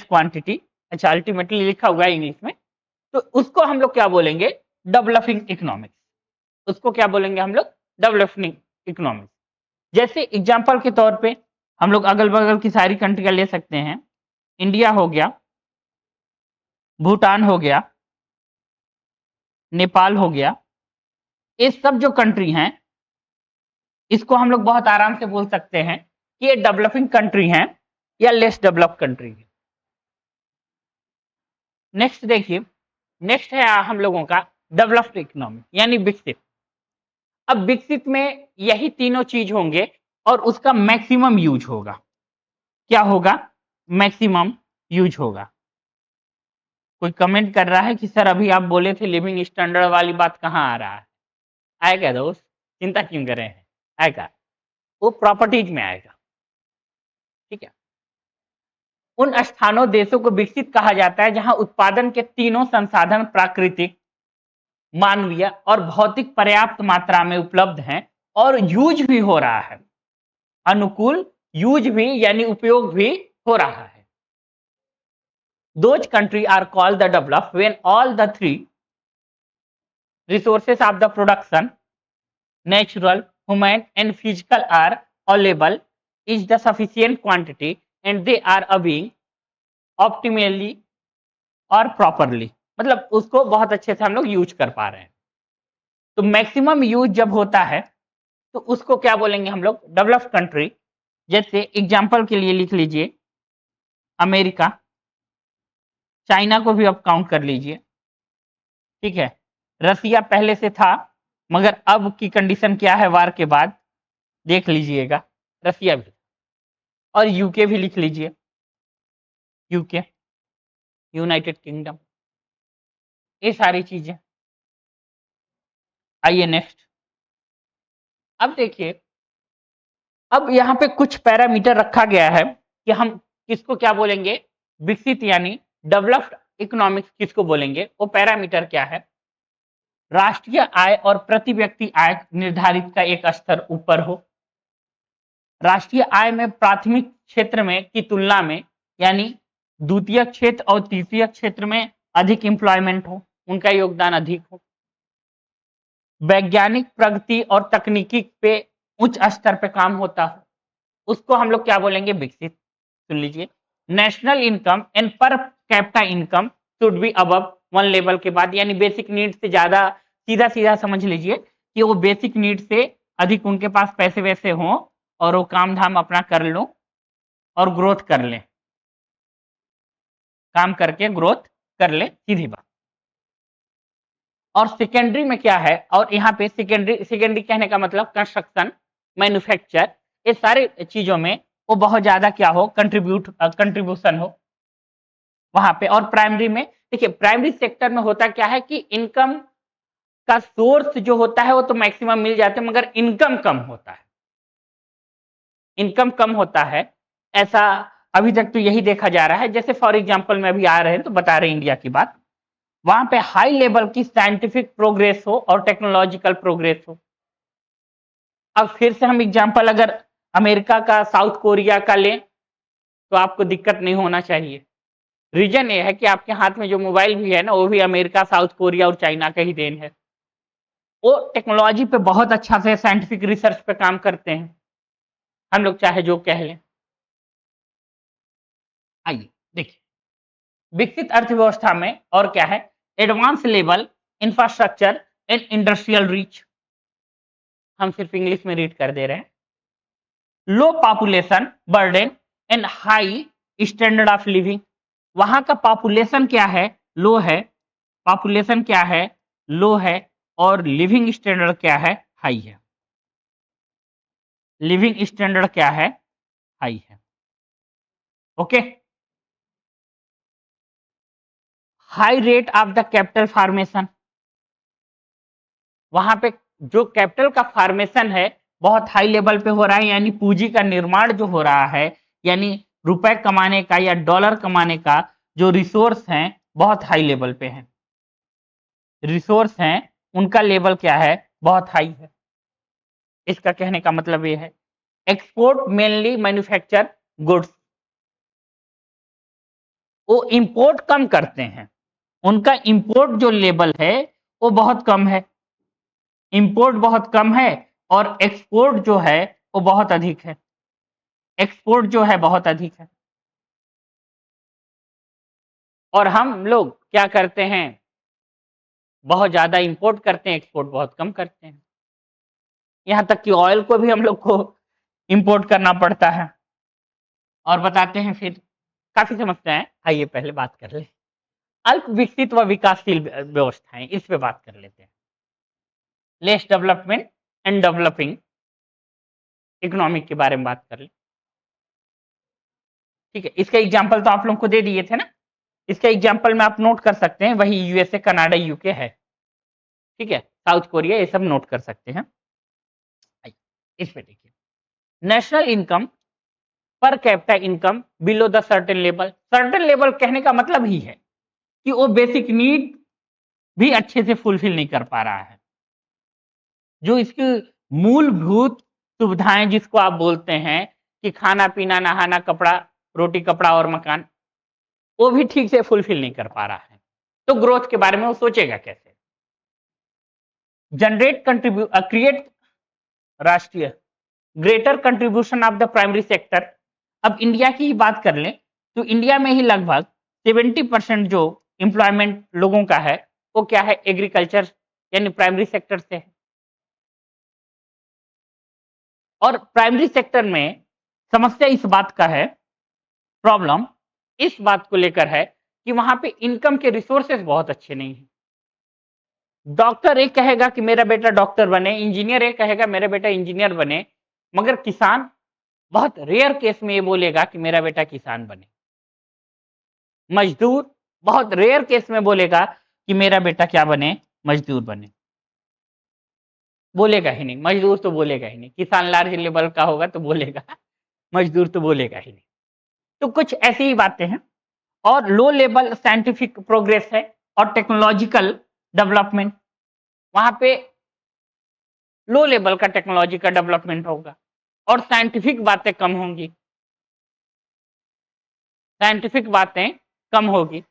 quantity। अच्छा ultimately लिखा हुआ है English में, तो उसको हम लोग क्या बोलेंगे? Developing economics. उसको क्या बोलेंगे हम लोग? Developing economics. जैसे एग्जांपल के तौर पे हम लोग अगल बगल की सारी कंट्रियां ले सकते हैं। इंडिया हो गया, भूटान हो गया, नेपाल हो गया। ये सब जो कंट्री हैं इसको हम लोग बहुत आराम से बोल सकते हैं कि ये डेवलपिंग कंट्री हैं या लेस डेवलप कंट्री है। नेक्स्ट देखिए, नेक्स्ट है हम लोगों का डेवलप्ड इकोनॉमी यानी विकसित। अब विकसित में यही तीनों चीज होंगे और उसका मैक्सिमम यूज होगा। क्या होगा? मैक्सिमम यूज होगा। कोई कमेंट कर रहा है कि सर अभी आप बोले थे लिविंग स्टैंडर्ड वाली बात कहाँ आ रहा है? आएगा दोस्त, चिंता क्यों कर रहे हैं, आएगा, वो प्रॉपर्टीज में आएगा। ठीक है, उन स्थानों देशों को विकसित कहा जाता है जहां उत्पादन के तीनों संसाधन प्राकृतिक, मानवीय और भौतिक पर्याप्त मात्रा में उपलब्ध हैं और यूज भी हो रहा है। अनुकूल यूज भी यानी उपयोग भी हो रहा है। Those countries are called the developed when all the three resources of the production, natural, human and physical are available is the sufficient quantity and they are being optimally और properly। मतलब उसको बहुत अच्छे से हम लोग यूज कर पा रहे हैं। तो मैक्सिमम यूज जब होता है तो उसको क्या बोलेंगे हम लोग? Developed country. जैसे एग्जांपल के लिए लिख लीजिए अमेरिका, चाइना को भी अब काउंट कर लीजिए। ठीक है, रसिया पहले से था मगर अब की कंडीशन क्या है वार के बाद, देख लीजिएगा, रसिया भी, और यूके भी लिख लीजिए, यूके, यूनाइटेड किंगडम, ये सारी चीजें। आइए नेक्स्ट, अब देखिए, अब यहाँ पे कुछ पैरामीटर रखा गया है कि हम किसको क्या बोलेंगे? विकसित यानी डेवलप्ड इकोनॉमिक्स किसको बोलेंगे? वो पैरामीटर क्या है? राष्ट्रीय आय और प्रति व्यक्ति आय निर्धारित का एक स्तर ऊपर हो। राष्ट्रीय आय में प्राथमिक क्षेत्र में की तुलना में यानी द्वितीय क्षेत्र और तृतीय क्षेत्र में अधिक एम्प्लॉयमेंट हो, उनका योगदान अधिक हो। वैज्ञानिक प्रगति और तकनीकी पे उच्च स्तर पे काम होता हो, उसको हम लोग क्या बोलेंगे? विकसित। सुन लीजिए, national income and per capita income should be above one level के बाद, यानी बेसिक नीड से ज्यादा, सीधा सीधा समझ लीजिए कि वो बेसिक नीड से अधिक उनके पास पैसे वैसे हों और वो काम धाम अपना कर लो और ग्रोथ कर ले, काम करके ग्रोथ कर ले, सीधी बात। और सेकेंडरी में क्या है, और यहाँ पे सेकेंडरी सेकेंडरी कहने का मतलब कंस्ट्रक्शन, मैन्युफैक्चर, ये सारे चीजों में वो बहुत ज्यादा क्या हो, कंट्रीब्यूशन हो वहां पे। और प्राइमरी में देखिए, प्राइमरी सेक्टर में होता क्या है कि इनकम का सोर्स जो होता है वो तो मैक्सिमम मिल जाते हैं, मगर इनकम कम होता है, इनकम कम होता है, ऐसा अभी तक तो यही देखा जा रहा है। जैसे फॉर एग्जांपल में अभी आ रहे हैं तो बता रहे हैं इंडिया की बात, वहां पे हाई लेवल की साइंटिफिक प्रोग्रेस हो और टेक्नोलॉजिकल प्रोग्रेस हो। अब फिर से हम एग्जांपल अगर अमेरिका का, साउथ कोरिया का लें तो आपको दिक्कत नहीं होना चाहिए। रीजन ये है कि आपके हाथ में जो मोबाइल भी है ना, वो भी अमेरिका, साउथ कोरिया और चाइना का ही देन है। वो टेक्नोलॉजी पे बहुत अच्छा से, साइंटिफिक रिसर्च पे काम करते हैं, हम लोग चाहे जो कह लें। आइए देखिए, विकसित अर्थव्यवस्था में और क्या है, advance level infrastructure and industrial reach, हम सिर्फ इंग्लिश में रीड कर दे रहे हैं। Low population burden and high standard of living, वहां का पॉपुलेशन क्या है, लो है, पॉपुलेशन क्या है, लो है, और लिविंग स्टैंडर्ड क्या है, हाई है। लिविंग स्टैंडर्ड क्या है, हाई है। Okay. High rate of the capital formation, वहां पे जो कैपिटल का फॉर्मेशन है बहुत हाई लेवल पे हो रहा है, यानी पूंजी का निर्माण जो हो रहा है, यानी रुपए कमाने का या डॉलर कमाने का जो रिसोर्स हैं बहुत हाई लेवल पे है, रिसोर्स हैं उनका लेवल क्या है, बहुत हाई है। इसका कहने का मतलब ये है, एक्सपोर्ट मेनली मैन्युफैक्चर गुड्स, वो इंपोर्ट कम करते हैं, उनका इंपोर्ट जो लेवल है वो बहुत कम है, इंपोर्ट बहुत कम है, और एक्सपोर्ट जो है वो बहुत अधिक है, एक्सपोर्ट जो है बहुत अधिक है। और हम लोग क्या करते हैं, बहुत ज्यादा इंपोर्ट करते हैं, एक्सपोर्ट बहुत कम करते हैं। यहां तक कि ऑयल को भी हम लोग को इंपोर्ट करना पड़ता है। और बताते हैं फिर, काफी समझते हैं, आइए पहले बात कर ले अल्प विकसित व विकासशील व्यवस्थाएं, इस पे बात कर लेते हैं। Less development and developing economic के बारे में बात कर ले। ठीक है, इसका एग्जांपल तो आप लोगों को दे दिए थे ना, इसका एग्जांपल में आप नोट कर सकते हैं, वही यूएसए, कनाडा, यूके है। ठीक है, साउथ कोरिया, ये सब नोट कर सकते हैं। इस पे देखिए, national income per capita income below the certain level, certain level कहने का मतलब ही है कि वो बेसिक नीड भी अच्छे से फुलफिल नहीं कर पा रहा है, जो इसकी मूलभूत सुविधाएं जिसको आप बोलते हैं कि खाना पीना, नहाना, कपड़ा, रोटी कपड़ा और मकान, वो भी ठीक से फुलफिल नहीं कर पा रहा है। तो ग्रोथ के बारे में वो सोचेगा कैसे। जनरेट क्रिएट राष्ट्रीय greater contribution of the primary sector, अब इंडिया की ही बात कर लें तो इंडिया में ही लगभग 70% जो एम्प्लॉयमेंट लोगों का है वो क्या है, एग्रीकल्चर यानी प्राइमरी सेक्टर से है। और प्राइमरी सेक्टर में समस्या इस बात का है, प्रॉब्लम इस बात को लेकर है कि वहां पे इनकम के रिसोर्सेज बहुत अच्छे नहीं है। डॉक्टर एक कहेगा कि मेरा बेटा डॉक्टर बने, इंजीनियर एक कहेगा मेरा बेटा इंजीनियर बने, मगर किसान बहुत रेयर केस में ये बोलेगा कि मेरा बेटा किसान बने। मजदूर बहुत रेयर केस में बोलेगा कि मेरा बेटा क्या बने, मजदूर बने। बोलेगा ही नहीं, मजदूर तो बोलेगा ही नहीं। किसान लार्ज लेवल का होगा तो बोलेगा, मजदूर तो बोलेगा ही नहीं। तो कुछ ऐसी ही बातें हैं। और लो लेवल साइंटिफिक प्रोग्रेस है और टेक्नोलॉजिकल डेवलपमेंट, वहां पे लो लेवल का टेक्नोलॉजी का डेवलपमेंट होगा और साइंटिफिक बातें कम होंगी, साइंटिफिक बातें कम होगी,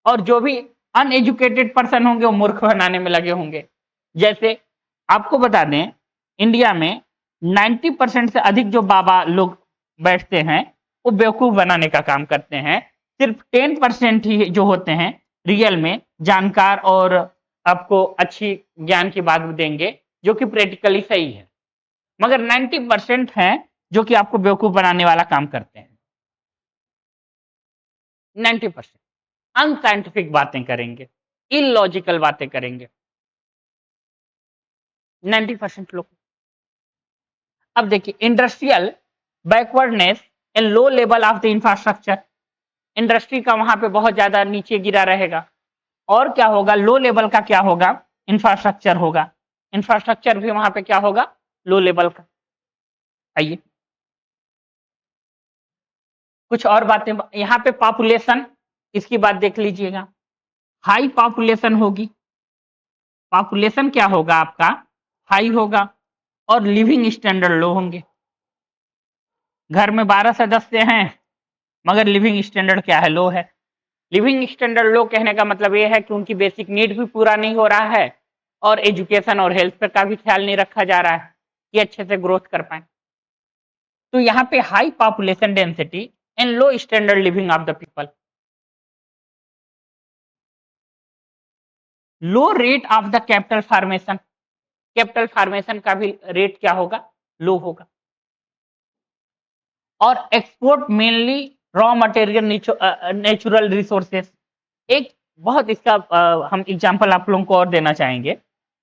और जो भी अनएजुकेटेड पर्सन होंगे वो मूर्ख बनाने में लगे होंगे। जैसे आपको बता दें, इंडिया में 90% से अधिक जो बाबा लोग बैठते हैं वो बेवकूफ बनाने का काम करते हैं, सिर्फ 10% ही जो होते हैं रियल में जानकार और आपको अच्छी ज्ञान की बात देंगे जो कि प्रैक्टिकली सही है, मगर 90% हैं जो कि आपको बेवकूफ बनाने वाला काम करते हैं। 90% अनसाइंटिफिक बातें करेंगे, इलॉजिकल बातें करेंगे 90% लोग। अब देखिए, industrial backwardness and low level of the infrastructure, industry का वहां पे बहुत ज्यादा नीचे गिरा रहेगा। और क्या होगा, लो लेवल का क्या होगा, इंफ्रास्ट्रक्चर होगा, इंफ्रास्ट्रक्चर भी वहां पे क्या होगा, लो लेवल का। आइए कुछ और बातें, यहाँ पे पॉपुलेशन, इसकी बात देख लीजिएगा। हाई पॉपुलेशन होगी, पॉपुलेशन क्या होगा आपका, हाई होगा, और लिविंग स्टैंडर्ड लो होंगे। घर में 12 सदस्य हैं मगर लिविंग स्टैंडर्ड क्या है, लो है। लिविंग स्टैंडर्ड लो कहने का मतलब ये है कि उनकी बेसिक नीड भी पूरा नहीं हो रहा है और एजुकेशन और हेल्थ पर का भी ख्याल नहीं रखा जा रहा है कि अच्छे से ग्रोथ कर पाए। तो यहाँ पे high population density and low standard living of the people, low rate of the capital formation, capital formation का भी रेट क्या होगा, लो होगा। और export mainly raw material natural resources. एक बहुत इसका हम एग्जांपल आप लोगों को और देना चाहेंगे।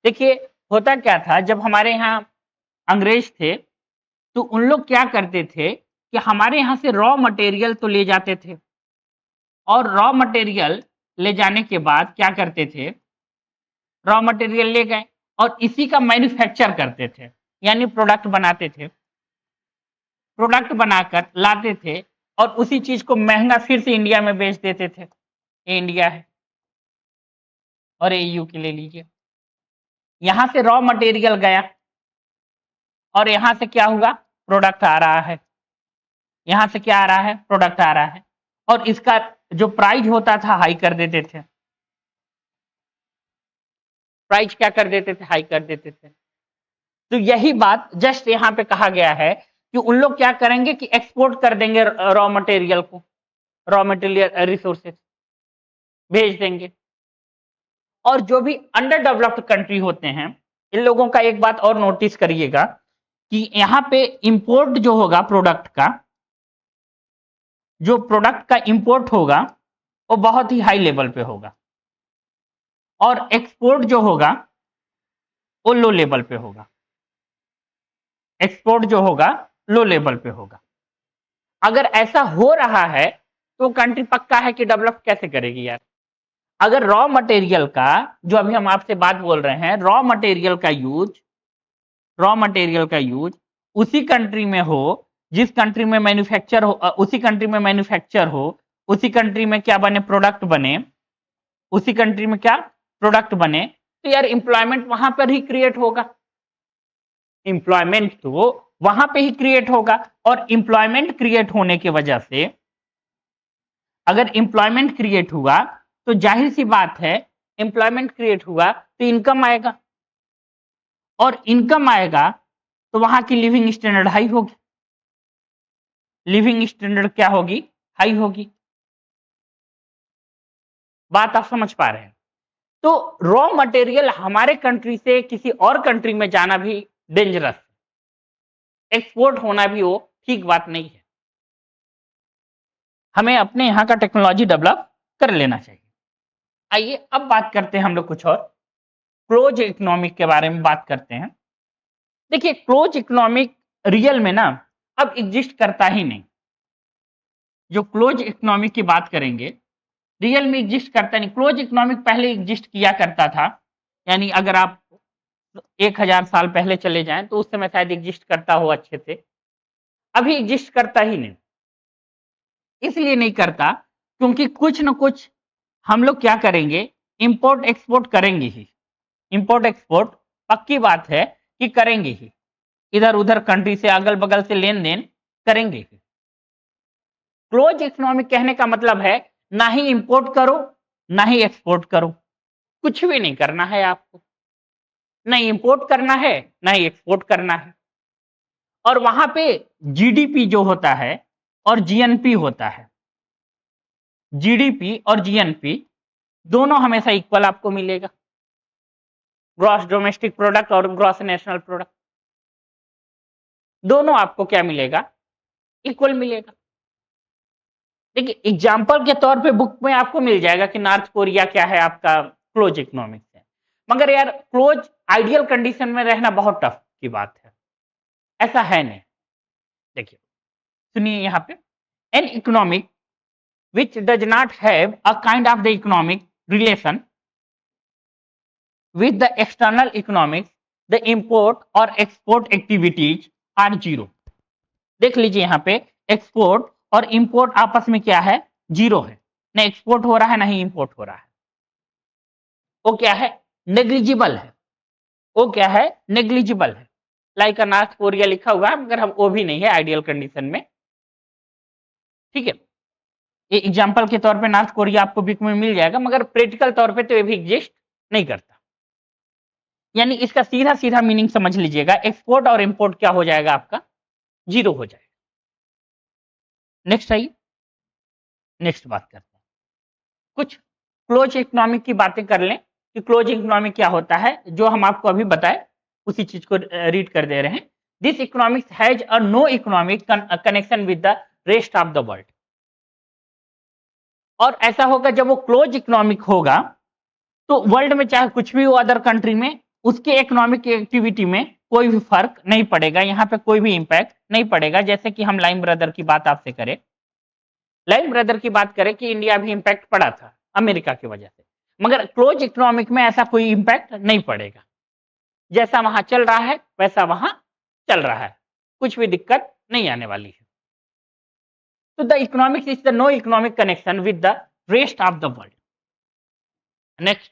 देखिए होता क्या था, जब हमारे यहाँ अंग्रेज थे तो उन लोग क्या करते थे कि हमारे यहाँ से रॉ मटेरियल तो ले जाते थे, और रॉ मटेरियल ले जाने के बाद क्या करते थे, रॉ मटेरियल ले गए और इसी का मैन्युफैक्चर करते थे, यानी प्रोडक्ट बनाते थे, प्रोडक्ट बनाकर लाते थे और उसी चीज को महंगा फिर से इंडिया में बेच देते थे। ये इंडिया है और ये यू के ले लीजिए, यहाँ से रॉ मटेरियल गया और यहाँ से क्या हुआ, प्रोडक्ट आ रहा है, यहाँ से क्या आ रहा है, प्रोडक्ट आ रहा है, और इसका जो प्राइस होता था हाई कर देते थे, प्राइस क्या कर देते थे, हाई कर देते थे। तो यही बात जस्ट यहाँ पे कहा गया है कि उन लोग क्या करेंगे कि एक्सपोर्ट कर देंगे रॉ मटेरियल को, रॉ मटेरियल रिसोर्सेज भेज देंगे। और जो भी अंडर डेवलप्ड कंट्री होते हैं, इन लोगों का एक बात और नोटिस करिएगा कि यहाँ पे इंपोर्ट जो होगा प्रोडक्ट का, जो प्रोडक्ट का इंपोर्ट होगा वो बहुत ही हाई लेवल पे होगा, और एक्सपोर्ट जो होगा वो लो लेवल पे होगा, एक्सपोर्ट जो होगा लो लेवल पे होगा। अगर ऐसा हो रहा है तो कंट्री पक्का है कि डेवलप कैसे करेगी यार। अगर रॉ मटेरियल का, जो अभी हम आपसे बात बोल रहे हैं, रॉ मटेरियल का यूज, रॉ मटेरियल का यूज उसी कंट्री में हो जिस कंट्री में मैन्युफैक्चर हो, उसी कंट्री में मैन्युफैक्चर हो, उसी कंट्री में क्या बने, प्रोडक्ट बने, उसी कंट्री में क्या प्रोडक्ट बने, तो यार एम्प्लॉयमेंट वहां पर ही क्रिएट होगा, एम्प्लॉयमेंट तो वहां पे ही क्रिएट होगा। और एम्प्लॉयमेंट क्रिएट होने की वजह से, अगर एम्प्लॉयमेंट क्रिएट हुआ तो जाहिर सी बात है, एम्प्लॉयमेंट क्रिएट हुआ तो इनकम आएगा, और इनकम आएगा तो वहां की लिविंग स्टैंडर्ड हाई होगी, लिविंग स्टैंडर्ड क्या होगी, हाई होगी। बात आप समझ पा रहे हैं। तो रॉ मटेरियल हमारे कंट्री से किसी और कंट्री में जाना भी डेंजरस, एक्सपोर्ट होना भी वो ठीक बात नहीं है। हमें अपने यहाँ का टेक्नोलॉजी डेवलप कर लेना चाहिए। आइए अब बात करते हैं हम लोग कुछ और क्लोज इकोनॉमिक के बारे में बात करते हैं। देखिए क्लोज इकोनॉमिक रियल में ना अब एग्जिस्ट करता ही नहीं। जो क्लोज इकोनॉमिक की बात करेंगे, रियल में एग्जिस्ट करता नहीं। क्लोज इकोनॉमिक पहले एग्जिस्ट किया करता था, यानी अगर आप 1000 साल पहले चले जाएं तो उस समय शायद एग्जिस्ट करता हो अच्छे से, अभी एग्जिस्ट करता ही नहीं। इसलिए नहीं करता क्योंकि कुछ न कुछ हम लोग क्या करेंगे, इंपोर्ट एक्सपोर्ट करेंगे ही, इंपोर्ट एक्सपोर्ट पक्की बात है कि करेंगे ही, इधर उधर कंट्री से अगल बगल से लेन देन करेंगे ही। क्लोज इकोनॉमिक कहने का मतलब है ना ही इंपोर्ट करो ना ही एक्सपोर्ट करो, कुछ भी नहीं करना है आपको, नहीं इंपोर्ट करना है ना ही एक्सपोर्ट करना है। और वहां पे जीडीपी जो होता है और जीएनपी होता है, जीडीपी और जीएनपी दोनों हमेशा इक्वल आपको मिलेगा, ग्रॉस डोमेस्टिक प्रोडक्ट और ग्रॉस नेशनल प्रोडक्ट, दोनों आपको क्या मिलेगा, इक्वल मिलेगा। देखिए एग्जाम्पल के तौर पे बुक में आपको मिल जाएगा कि नॉर्थ कोरिया क्या है आपका क्लोज इकोनॉमिक्स है, मगर यार क्लोज आइडियल कंडीशन में रहना बहुत टफ की बात है, ऐसा है नहीं। देखिए सुनिए यहाँ पे, an economic which does not have a kind of the economic relation with the external economics, the import or export activities are zero। देख लीजिए यहाँ पे एक्सपोर्ट और इंपोर्ट आपस में क्या है, जीरो है, ना एक्सपोर्ट हो रहा है ना ही इंपोर्ट हो रहा है, वो क्या है, नेग्लिजिबल है, वो क्या है, नेग्लिजिबल है। लाइक नॉर्थ कोरिया लिखा हुआ है मगर हम वो भी नहीं है आइडियल कंडीशन में, ठीक है। ये एग्जाम्पल के तौर पे नॉर्थ कोरिया आपको बुक में मिल जाएगा, मगर प्रैक्टिकल तौर पे तो ये भी एग्जिस्ट नहीं करता। यानी इसका सीधा सीधा मीनिंग समझ लीजिएगा, एक्सपोर्ट और इंपोर्ट क्या हो जाएगा आपका, जीरो हो जाएगा। नेक्स्ट आइए, नेक्स्ट बात करते हैं, कुछ क्लोज इकोनॉमिक की बातें कर लें कि क्लोज इकोनॉमिक क्या होता है, जो हम आपको अभी बताए उसी चीज को रीड कर दे रहे हैं। This economics has a no economic connection with the rest of the world. और ऐसा होगा जब वो क्लोज इकोनॉमिक होगा तो वर्ल्ड में चाहे कुछ भी हो अदर कंट्री में, उसके इकोनॉमिक एक्टिविटी में कोई भी फर्क नहीं पड़ेगा, यहाँ पे कोई भी इंपैक्ट नहीं पड़ेगा। जैसे कि हम लाइम ब्रदर की बात आपसे करें, लाइम ब्रदर की बात करें कि इंडिया भी इंपैक्ट पड़ा था अमेरिका की वजह से, मगर क्लोज इकोनॉमिक में ऐसा कोई इंपैक्ट नहीं पड़ेगा, जैसा वहां चल रहा है वैसा वहां चल रहा है, कुछ भी दिक्कत नहीं आने वाली है। तो the economics is the no economic connection with the rest of the world. Next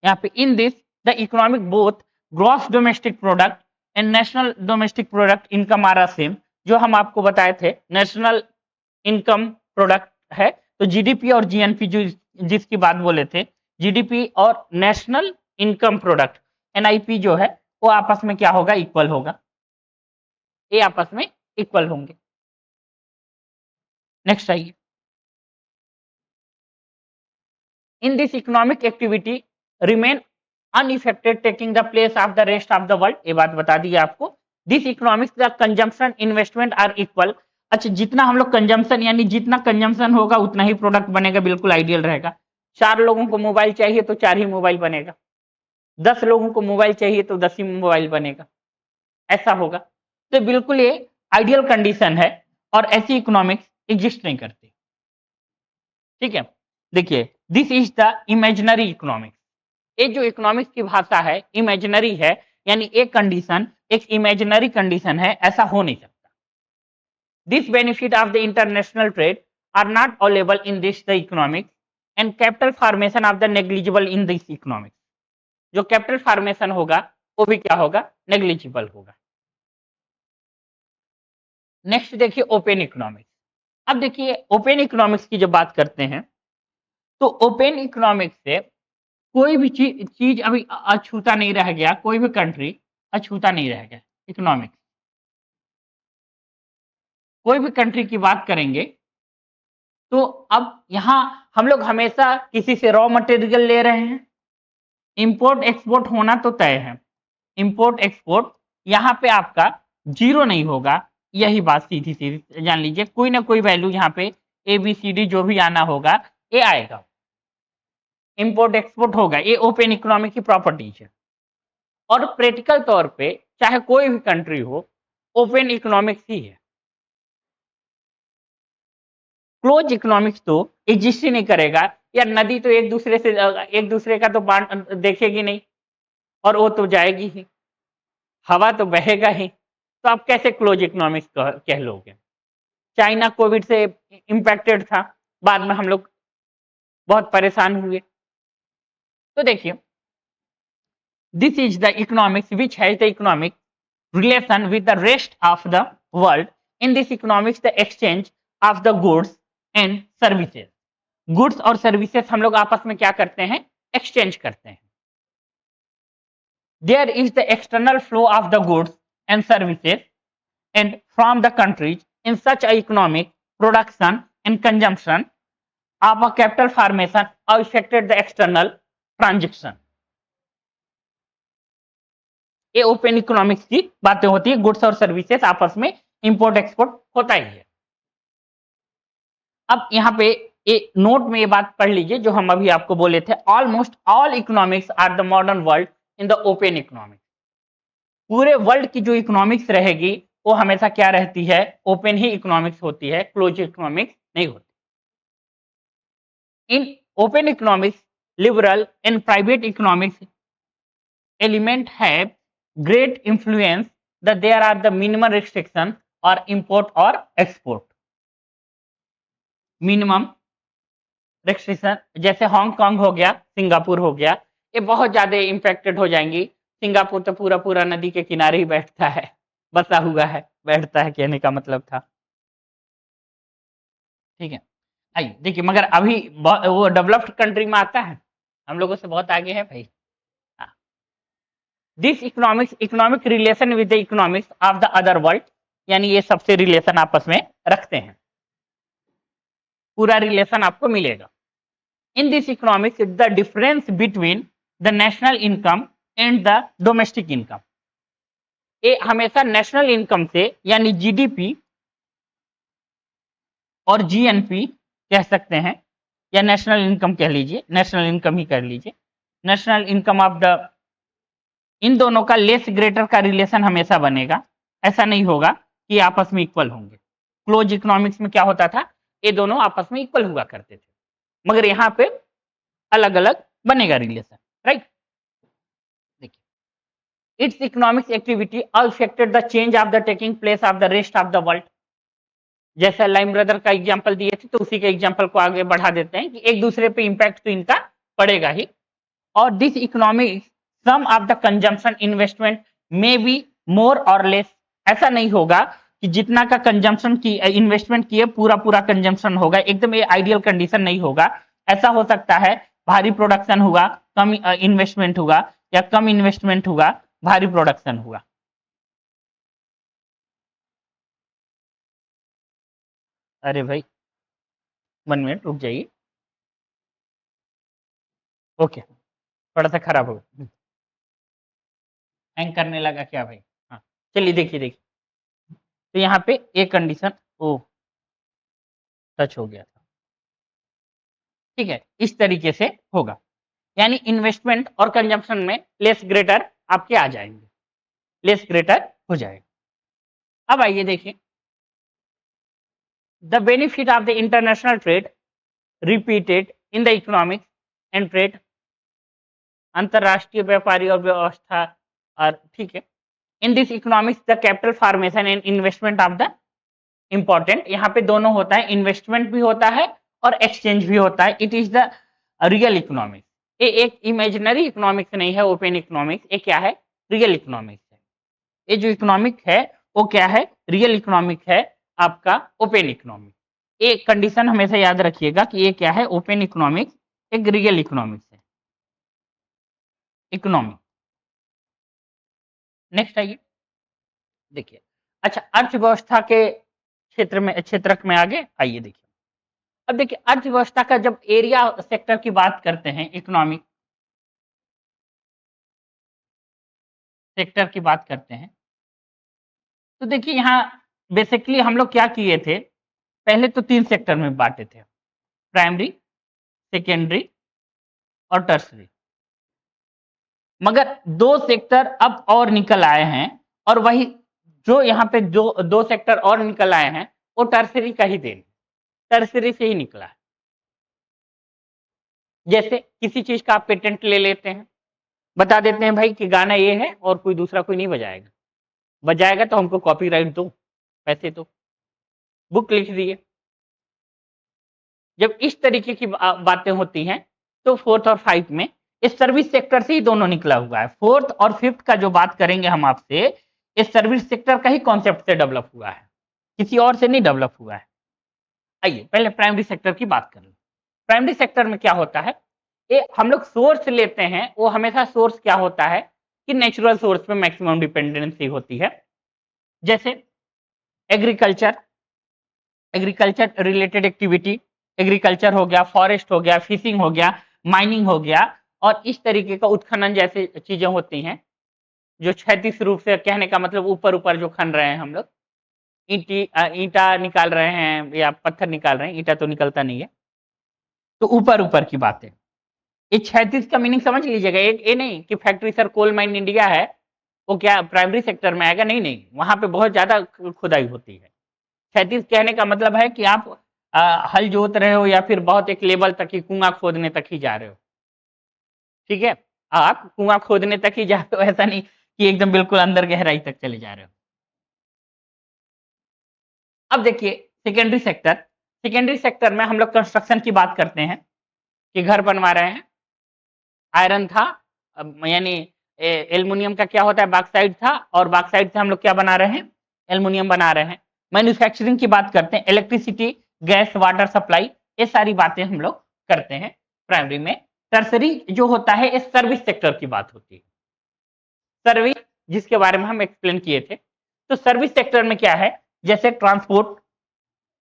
यहाँ पे, in this the economic both gross domestic product and national domestic product income are same. जो हम आपको बताए थे नेशनल इनकम प्रोडक्ट है, तो GDP और जीएनपी जो जिसकी बात बोले थे, जीडीपी और नेशनल इनकम प्रोडक्ट एनआईपी जो है वो आपस में क्या होगा, इक्वल होगा, ये आपस में इक्वल होंगे। नेक्स्ट आइए, in this economic activity remain unaffected taking the place of the rest of the world. ये बात बता दी आपको। This economics the consumption investment are equal. अच्छा, जितना हम लोग कंजम्पशन यानी जितना कंजम्पशन होगा उतना ही प्रोडक्ट बनेगा, बिल्कुल आइडियल रहेगा। 4 लोगों को मोबाइल चाहिए तो 4 ही मोबाइल बनेगा, 10 लोगों को मोबाइल चाहिए तो 10 ही मोबाइल बनेगा, ऐसा होगा। तो बिल्कुल ये आइडियल कंडीशन है और ऐसी इकोनॉमिक्स एग्जिस्ट नहीं करती, ठीक है। देखिए, this is the imaginary economics. ये जो इकोनॉमिक्स की भाषा है इमेजिनरी है, यानी एक कंडीशन एक इमेजिनरी कंडीशन है, ऐसा हो नहीं सकता। This benefit of the international trade are not available in this the economics and capital formation of the negligible in this economics. जो कैपिटल फॉर्मेशन होगा वो भी क्या होगा, नेग्लिजिबल होगा। नेक्स्ट देखिए, ओपन इकोनॉमिक्स। अब देखिए ओपन इकोनॉमिक्स की जब बात करते हैं तो ओपन इकोनॉमिक्स से कोई भी चीज अभी अछूता नहीं रह गया, कोई भी कंट्री अछूता नहीं रह गया। इकोनॉमिक्स कोई भी कंट्री की बात करेंगे तो अब यहाँ हम लोग हमेशा किसी से रॉ मटेरियल ले रहे हैं, इंपोर्ट एक्सपोर्ट होना तो तय है, इंपोर्ट एक्सपोर्ट यहाँ पे आपका जीरो नहीं होगा, यही बात सीधी सीधी जान लीजिए। कोई ना कोई वैल्यू यहाँ पे ABCD जो भी आना होगा ये आएगा, इंपोर्ट एक्सपोर्ट होगा, ये ओपन इकोनॉमिक की प्रॉपर्टीज है। और प्रैक्टिकल तौर पे चाहे कोई भी कंट्री हो ओपन इकोनॉमिक्स ही है, क्लोज इकोनॉमिक्स तो एग्जिस्ट ही नहीं करेगा। यार नदी तो एक दूसरे का तो बांट देखेगी नहीं और वो तो जाएगी ही, हवा तो बहेगा ही, तो आप कैसे क्लोज इकोनॉमिक्स कह लोगे। चाइना कोविड से इंपैक्टेड था, बाद में हम लोग बहुत परेशान हुए। तो देखिए, this is the economics which has the economic relation with the rest of the world. In this economics the exchange of the goods and services. Goods और सर्विसेज हम लोग आपस में क्या करते हैं, एक्सचेंज करते हैं। There is the external flow of the goods and services and from the countries in such a economic production and consumption of a capital formation affected the external transaction. ये ओपन इकोनॉमिक्स की बातें होती है, goods और services आपस में import export होता ही है। अब यहाँ पे एक नोट में ये बात पढ़ लीजिए जो हम अभी आपको बोले थे, almost all economics are the modern world in the open economics. पूरे वर्ल्ड की जो इकोनॉमिक्स रहेगी वो हमेशा क्या रहती है, ओपन ही इकोनॉमिक्स होती है, क्लोज इकोनॉमिक्स नहीं होती। In open economics liberal and private economics element have great influence that there are the minimum restriction or import or export। Minimum restriction जैसे हांगकांग हो गया, सिंगापुर हो गया, ये बहुत ज्यादा इम्पैक्टेड हो जाएंगी। सिंगापुर तो पूरा पूरा नदी के किनारे ही बैठता है, बसा हुआ है, बैठता है कहने का मतलब था, ठीक है। आइए देखिए, मगर अभी वो डेवलप्ड कंट्री में आता है, हम लोगों से बहुत आगे है भाई। This economic relation with the economics of the other world, यानी ये सबसे रिलेशन आपस में रखते हैं, पूरा रिलेशन आपको मिलेगा। इन this economics the difference between the national income and the domestic income, ये हमेशा नेशनल इनकम से यानी जीडीपी और जीएनपी कह सकते हैं, या नेशनल इनकम कह लीजिए, नेशनल इनकम ही कर लीजिए, नेशनल इनकम ऑफ द, इन दोनों का लेस ग्रेटर का रिलेशन हमेशा बनेगा। ऐसा नहीं होगा कि आपस में इक्वल होंगे। क्लोज इकोनॉमिक्स में क्या होता था, ये दोनों आपस में इक्वल हुआ करते थे, मगर यहाँ पे अलग अलग बनेगा रिलेशन, राइट। देखिए, it's economics activity affected the change of the taking place of the rest of the world. जैसा लाइम ब्रदर का एग्जाम्पल दिए थे, तो उसी के एग्जाम्पल को आगे बढ़ा देते हैं कि एक दूसरे पे इंपैक्ट तो इनका पड़ेगा ही। और this economics some of the consumption investment may be more और लेस, ऐसा नहीं होगा कि जितना का कंजम्पशन की इन्वेस्टमेंट किए पूरा पूरा कंजम्पशन होगा, एकदम ये आइडियल कंडीशन नहीं होगा। ऐसा हो सकता है भारी प्रोडक्शन होगा, कम इन्वेस्टमेंट होगा, या कम इन्वेस्टमेंट होगा, भारी प्रोडक्शन होगा। अरे भाई 1 मिनट रुक जाइए, ओके, थोड़ा सा खराब हो गया, हैंग करने लगा क्या भाई। हाँ चलिए देखिए देखिए, तो यहाँ पे एक कंडीशन ओ टच हो गया था, ठीक है, इस तरीके से होगा, यानी इन्वेस्टमेंट और कंजम्पशन में लेस ग्रेटर आपके आ जाएंगे, लेस ग्रेटर हो जाएगा। अब आइए देखिए, the benefit of the international trade repeated in the economics and trade, अंतरराष्ट्रीय व्यापारी और व्यवस्था, और ठीक है, इन this economics the capital formation and investment of the important, यहाँ पे दोनों होता है, इन्वेस्टमेंट भी होता है और एक्सचेंज भी होता है। It is the real economics, ये एक इमेजिनरी इकोनॉमिक्स नहीं है ओपन इकोनॉमिक्स, ये क्या है, रियल इकोनॉमिक्स है। ये जो इकोनॉमिक है वो क्या है, रियल इकोनॉमिक है आपका ओपन इकोनॉमिक्स। एक कंडीशन हमेशा याद रखिएगा कि ये क्या है, ओपन इकोनॉमिक्स एक रियल इकोनॉमिक्स है, इकोनॉमिक। नेक्स्ट आइए देखिए, अच्छा अर्थव्यवस्था के क्षेत्र में आगे आइए देखिए। अब देखिए अर्थव्यवस्था का जब एरिया सेक्टर की बात करते हैं, इकोनॉमिक सेक्टर की बात करते हैं, तो देखिए यहाँ बेसिकली हम लोग क्या किए थे, पहले तो 3 सेक्टर में बांटे थे, प्राइमरी, सेकेंडरी और टर्सरी, मगर 2 सेक्टर अब और निकल आए हैं, और वही जो यहाँ पे जो 2 सेक्टर और निकल आए हैं वो टर्सरी का ही देन, टर्सरी से ही निकला है। जैसे किसी चीज का आप पेटेंट ले लेते हैं, बता देते हैं भाई कि गाना ये है और कोई दूसरा कोई नहीं बजाएगा, बजाएगा तो हमको कॉपीराइट दो, पैसे दो, बुक लिख दिए। जब इस तरीके की बातें होती हैं तो 4th और 5th में इस सर्विस सेक्टर से ही दोनों निकला हुआ है। 4th और 5th का जो बात करेंगे हम आपसे, इस सर्विस सेक्टर का ही कॉन्सेप्ट से डेवलप हुआ है, किसी और से नहीं डेवलप हुआ है। आइए पहले प्राइमरी सेक्टर की बात करें। प्राइमरी सेक्टर में क्या होता है, ये हम लोग सोर्स लेते हैं, वो हमेशा सोर्स क्या होता है कि नेचुरल सोर्स पे मैक्सिमम डिपेंडेंसी होती है। जैसे agriculture, agriculture related activity, agriculture हो गया, फॉरेस्ट हो गया, फिशिंग हो गया, माइनिंग हो गया, और इस तरीके का उत्खनन जैसे चीजें होती हैं, जो क्षैतिज रूप से, कहने का मतलब ऊपर ऊपर जो खन रहे हैं हम लोग, ईंटा निकाल रहे हैं या पत्थर निकाल रहे हैं, ईंटा तो निकलता नहीं है, तो ऊपर ऊपर की बात है। ये क्षैतिज का मीनिंग समझ लीजिएगा, ये नहीं कि factory sir coal mine India है वो क्या प्राइमरी सेक्टर में आएगा, नहीं नहीं, वहां पे बहुत ज्यादा खुदाई होती है। क्षैतिज कहने का मतलब है कि आप हल जोत रहे हो या फिर बहुत एक लेवल तक ही, कुआं खोदने तक ही जा रहे हो, ठीक है, आप कुआं खोदने तक ही जा रहे हो, ऐसा नहीं कि एकदम बिल्कुल अंदर गहराई तक चले जा रहे हो। अब देखिए सेकेंडरी सेक्टर, सेकेंडरी सेक्टर में हम लोग कंस्ट्रक्शन की बात करते हैं कि घर बनवा रहे हैं, आयरन था, यानी एल्युमिनियम का क्या होता है, बॉक्साइड था, और बॉक्साइड से हम लोग क्या बना रहे हैं, एल्युमिनियम बना रहे हैं। मैन्युफैक्चरिंग की बात करते हैं, इलेक्ट्रिसिटी, गैस, वाटर सप्लाई, ये सारी बातें हम लोग करते हैं प्राइमरी में। टर्सरी जो होता है, इस सर्विस सेक्टर की बात होती है, सर्विस जिसके बारे में हम एक्सप्लेन किए थे। तो सर्विस सेक्टर में क्या है, जैसे transport,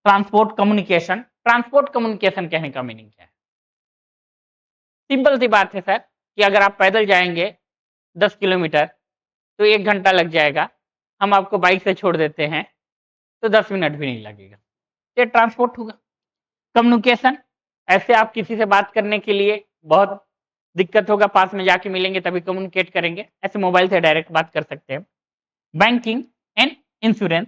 transport communication, transport communication कहने का मीनिंग क्या है, सिंपल सी बात है सर, कि अगर आप पैदल जाएंगे 10 किलोमीटर तो 1 घंटा लग जाएगा, हम आपको बाइक से छोड़ देते हैं तो 10 मिनट भी नहीं लगेगा, ये ट्रांसपोर्ट होगा। कम्युनिकेशन, ऐसे आप किसी से बात करने के लिए बहुत दिक्कत होगा, पास में जाके मिलेंगे तभी कम्युनिकेट करेंगे, ऐसे मोबाइल से डायरेक्ट बात कर सकते हैं। बैंकिंग एंड इंश्योरेंस,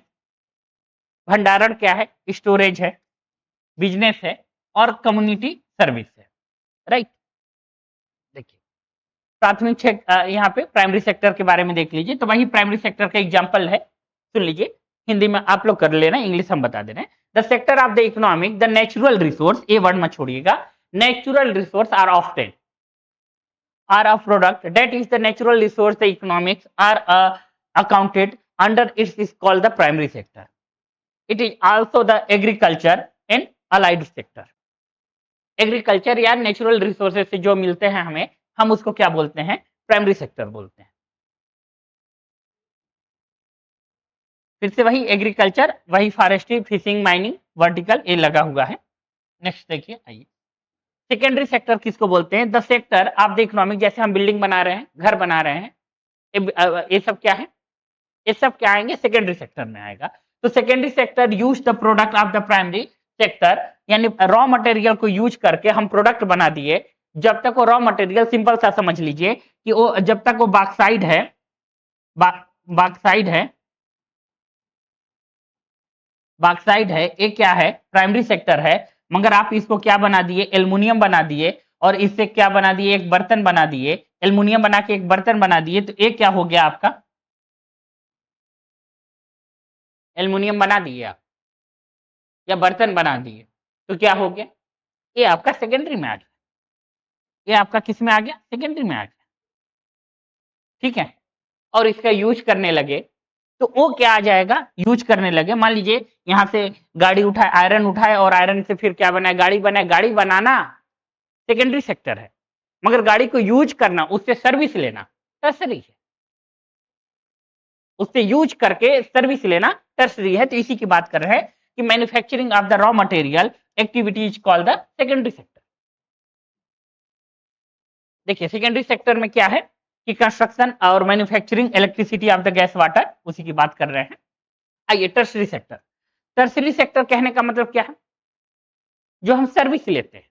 भंडारण क्या है, स्टोरेज है, बिजनेस है, और कम्युनिटी सर्विस है, राइट। देखिए प्राथमिक यहाँ पे प्राइमरी सेक्टर के बारे में देख लीजिए, तो वही प्राइमरी सेक्टर का एग्जांपल है, सुन लीजिए, हिंदी में आप लोग कर लेना, इंग्लिश हम बता दे रहे हैं। The sector of the economic, the natural resource, ये वर्ड मत छोड़िएगा, natural resource are often are a product that is the natural resource, the economics are accounted under, it is called the primary sector. It is also the agriculture and allied sector. Agriculture या natural resources से जो मिलते हैं हमें, हम उसको क्या बोलते हैं, प्राइमरी सेक्टर बोलते हैं। फिर से वही एग्रीकल्चर, वही फॉरेस्ट्री, फिशिंग, माइनिंग, वर्टिकल, ये लगा हुआ है। नेक्स्ट देखिए, आइए सेकेंडरी सेक्टर किसको बोलते हैं, the sector of the economic, जैसे हम बिल्डिंग बना रहे हैं, घर बना रहे हैं, ये सब क्या है, ये सब क्या आएंगे, सेकेंडरी सेक्टर में आएगा। तो secondary sector use the product of the primary sector, यानी रॉ मटेरियल को यूज करके हम प्रोडक्ट बना दिए। जब तक वो रॉ मटेरियल, सिंपल सा समझ लीजिए कि वो जब तक वो बॉक्साइड है, बॉक्साइड है, बॉक्साइड है, ये क्या है, प्राइमरी सेक्टर है, मगर आप इसको क्या बना दिए, एल्युमिनियम बना दिए, और इससे क्या बना दिए, एक बर्तन बना दिए, एल्युमिनियम बना के एक बर्तन बना दिए, तो ये क्या हो गया आपका, एल्युमिनियम बना दिए आप या बर्तन बना दिए, तो क्या हो गया, ये आपका सेकेंडरी में आ गया, ये आपका किस में आ गया, सेकेंडरी में आ गया, ठीक है। और इसका यूज करने लगे तो वो क्या आ जाएगा, यूज करने लगे, मान लीजिए यहाँ से गाड़ी उठाए, आयरन उठाए, और आयरन से फिर क्या बनाए, गाड़ी बनाए, गाड़ी बनाना सेकेंडरी सेक्टर है, मगर गाड़ी को यूज करना, उससे सर्विस लेना टर्सरी है, उससे यूज करके सर्विस लेना टर्सरी है। तो इसी की बात कर रहे हैं कि manufacturing of the raw material activity is called the secondary sector. देखिए सेकेंडरी सेक्टर में क्या है कि कंस्ट्रक्शन और manufacturing, elasticity of the gas, water, उसी की बात कर रहे हैं। आइए टर्सरी सेक्टर, टर्सरी सेक्टर कहने का मतलब क्या है, जो हम सर्विस लेते हैं,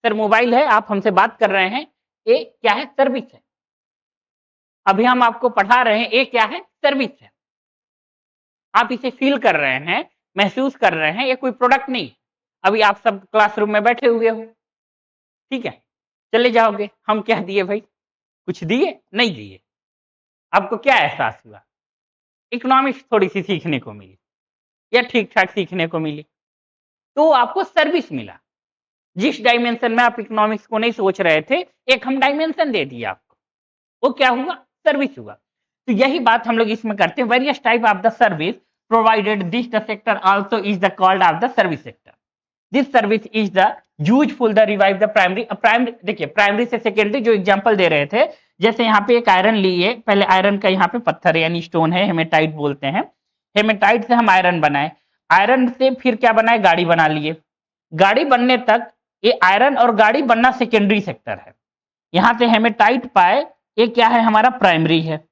सर मोबाइल है, आप हमसे बात कर रहे हैं, ये क्या है, सर्विस है। अभी हम आपको पढ़ा रहे हैं, ये क्या है, सर्विस है। आप इसे फील कर रहे हैं, महसूस कर रहे हैं, ये कोई प्रोडक्ट नहीं। अभी आप सब क्लासरूम में बैठे हुए हो, ठीक है, चले जाओगे, हम क्या दिए भाई, कुछ दिए नहीं दिए, आपको क्या एहसास हुआ, इकोनॉमिक्स थोड़ी सी सीखने को मिली या ठीक ठाक सीखने को मिली, तो आपको सर्विस मिला। जिस डायमेंशन में आप इकोनॉमिक्स को नहीं सोच रहे थे, एक हम डायमेंशन दे दिया आपको, वो क्या हुआ, सर्विस हुआ। तो यही बात हम लोग इसमें करते हैं, various type of the service provided, this the sector also is the called off the service sector. This service is the useful the revive the primary. Primary देखिए, प्राइमरी से सेकेंडरी जो एग्जांपल दे रहे थे, जैसे यहाँ पे एक आयरन लिए, पहले आयरन का यहाँ पे पत्थर यानी स्टोन है, हेमेटाइट बोलते हैं, हेमेटाइट से हम आयरन बनाए, आयरन से फिर क्या बनाए, गाड़ी बना लिए, गाड़ी बनने तक ये आयरन और गाड़ी बनना सेकेंडरी सेक्टर है। यहां से हेमेटाइट पाए ये क्या है हमारा प्राइमरी है,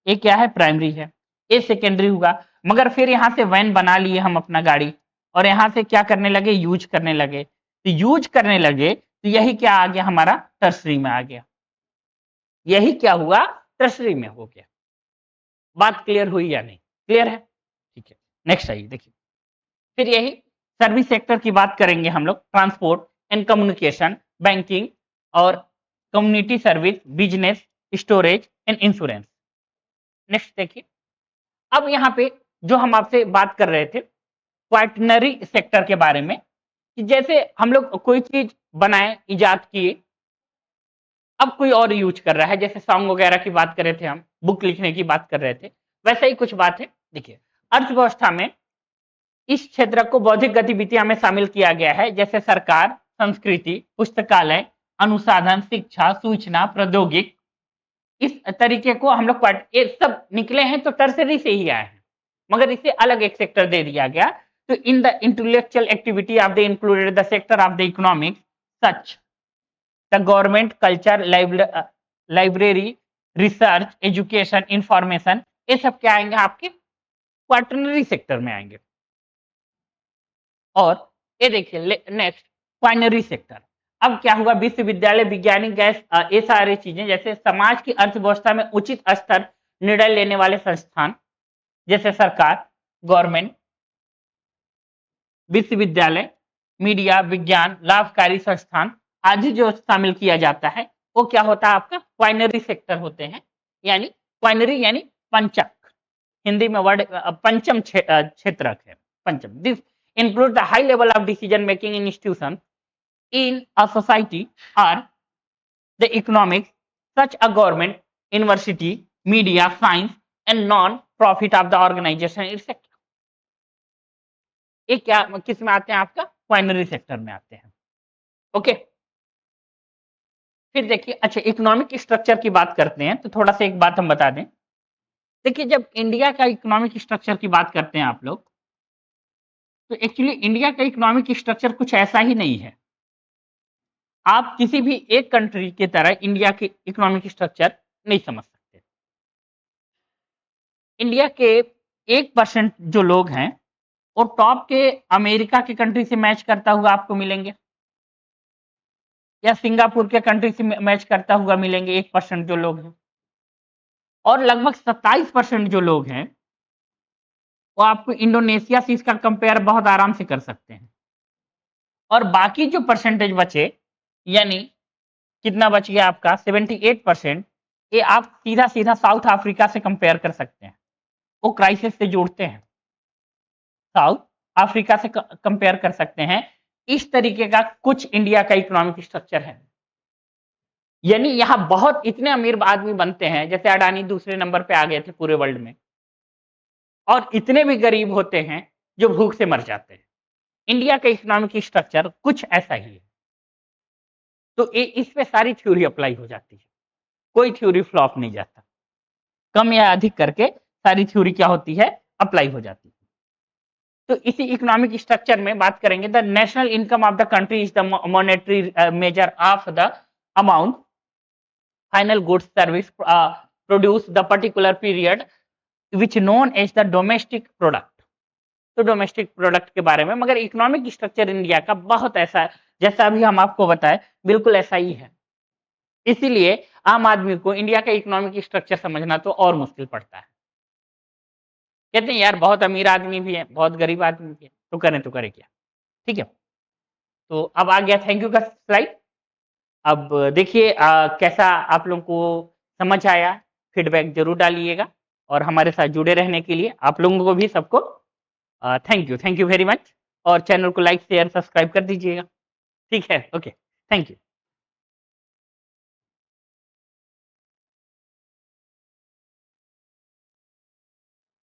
ये क्या है प्राइमरी है, ये सेकेंडरी हुआ। मगर फिर यहाँ से वैन बना लिए हम अपना गाड़ी और यहाँ से क्या करने लगे, यूज करने लगे, तो यूज करने लगे तो यही क्या आ गया हमारा टर्सरी में आ गया, यही क्या हुआ टर्सरी में हो गया। बात क्लियर हुई या नहीं, क्लियर है, ठीक है। नेक्स्ट आइए देखिए, फिर यही सर्विस सेक्टर की बात करेंगे हम लोग, ट्रांसपोर्ट एंड कम्युनिकेशन, बैंकिंग और community service, business, storage and insurance. Next देखिए, अब यहाँ पे जो हम आपसे बात कर रहे थे क्वाटनरी सेक्टर के बारे में, कि जैसे हम लोग कोई चीज बनाए, इजाद किए, अब कोई और यूज कर रहा है, जैसे सॉन्ग वगैरह की बात कर रहे थे हम, बुक लिखने की बात कर रहे थे, वैसा ही कुछ बात है। देखिए, अर्थव्यवस्था में इस क्षेत्र को बौद्धिक गतिविधियां में शामिल किया गया है, जैसे सरकार, संस्कृति, पुस्तकालय, अनुसाधन, शिक्षा, सूचना, प्रौद्योगिक, इस तरीके को हम लोग ये सब निकले हैं तो टर्सरी से ही आए हैं, मगर इसे अलग एक सेक्टर दे दिया गया। तो in the intellectual activity of the included the sector of the economics such the government, culture, library, research, education, information, ये सब क्या आएंगे आपके क्वाटरनरी सेक्टर में आएंगे। और ये देखिए नेक्स्ट क्वाइनरी सेक्टर। अब क्या हुआ, विश्वविद्यालय, वैज्ञानिक गैस, ये सारी चीजें, जैसे समाज की अर्थव्यवस्था में उचित स्तर निर्णय लेने वाले संस्थान, जैसे सरकार, गवर्नमेंट, विश्वविद्यालय, मीडिया, विज्ञान, लाभकारी संस्थान आदि जो शामिल किया जाता है, वो क्या होता है आपका क्वाइनरी सेक्टर होते हैं। यानी क्वाइनरी यानी पंचक, हिंदी में वर्ड पंचम क्षेत्रक है, पंचम। This include the high level of decision making institution in a society are the economics such a government, university, media, science and non-profit of the organization etc. ये क्या किस में आते हैं आपका क्वाइनरी सेक्टर में आते हैं। ओके, फिर देखिए, अच्छा इकोनॉमिक स्ट्रक्चर की बात करते हैं तो थोड़ा सा एक बात हम बता दें। देखिए, जब इंडिया का इकोनॉमिक स्ट्रक्चर की बात करते हैं आप लोग, तो एक्चुअली इंडिया का इकोनॉमिक स्ट्रक्चर कुछ ऐसा ही नहीं है। आप किसी भी एक कंट्री की तरह इंडिया के इकोनॉमिक स्ट्रक्चर नहीं समझ सकते। इंडिया के 1% जो लोग हैं वो टॉप के अमेरिका के कंट्री से मैच करता हुआ आपको मिलेंगे, या सिंगापुर के कंट्री से मैच करता हुआ मिलेंगे 1% जो लोग हैं, और लगभग 27% जो लोग हैं वो आपको इंडोनेशिया से इसका कंपेयर बहुत आराम से कर सकते हैं। और बाकी जो परसेंटेज बचे, यानी कितना बच गया आपका 78%, ये आप सीधा सीधा साउथ अफ्रीका से कंपेयर कर सकते हैं, वो क्राइसिस से जोड़ते हैं, साउथ अफ्रीका से कंपेयर कर सकते हैं। इस तरीके का कुछ इंडिया का इकोनॉमिक स्ट्रक्चर है। यानी यहाँ बहुत इतने अमीर आदमी बनते हैं, जैसे अडानी दूसरे नंबर पे आ गए थे पूरे वर्ल्ड में, और इतने भी गरीब होते हैं जो भूख से मर जाते हैं। इंडिया का इकोनॉमिक स्ट्रक्चर कुछ ऐसा ही है। तो इस पे सारी थ्योरी अप्लाई हो जाती है, कोई थ्योरी फ्लॉप नहीं जाता, कम या अधिक करके सारी थ्योरी क्या होती है अप्लाई हो जाती है। तो इसी इकोनॉमिक स्ट्रक्चर में बात करेंगे, the national income of the country is the monetary measure of the amount final goods service produce the particular period which known as the domestic product. तो डोमेस्टिक प्रोडक्ट के बारे में, मगर इकोनॉमिक स्ट्रक्चर इंडिया का बहुत ऐसा है, जैसा अभी हम आपको बताए बिल्कुल ऐसा ही है। इसीलिए आम आदमी को इंडिया का इकोनॉमिक स्ट्रक्चर समझना तो और मुश्किल पड़ता है। कहते हैं यार बहुत अमीर आदमी भी है, बहुत गरीब आदमी भी है, तो करें क्या। ठीक है, तो अब आ गया थैंक यू का स्लाइड। अब देखिए कैसा आप लोगों को समझ आया, फीडबैक जरूर डालिएगा, और हमारे साथ जुड़े रहने के लिए आप लोगों को भी सबको थैंक यू वेरी मच, और चैनल को लाइक शेयर सब्सक्राइब कर दीजिएगा। ठीक है, ओके, थैंक यू।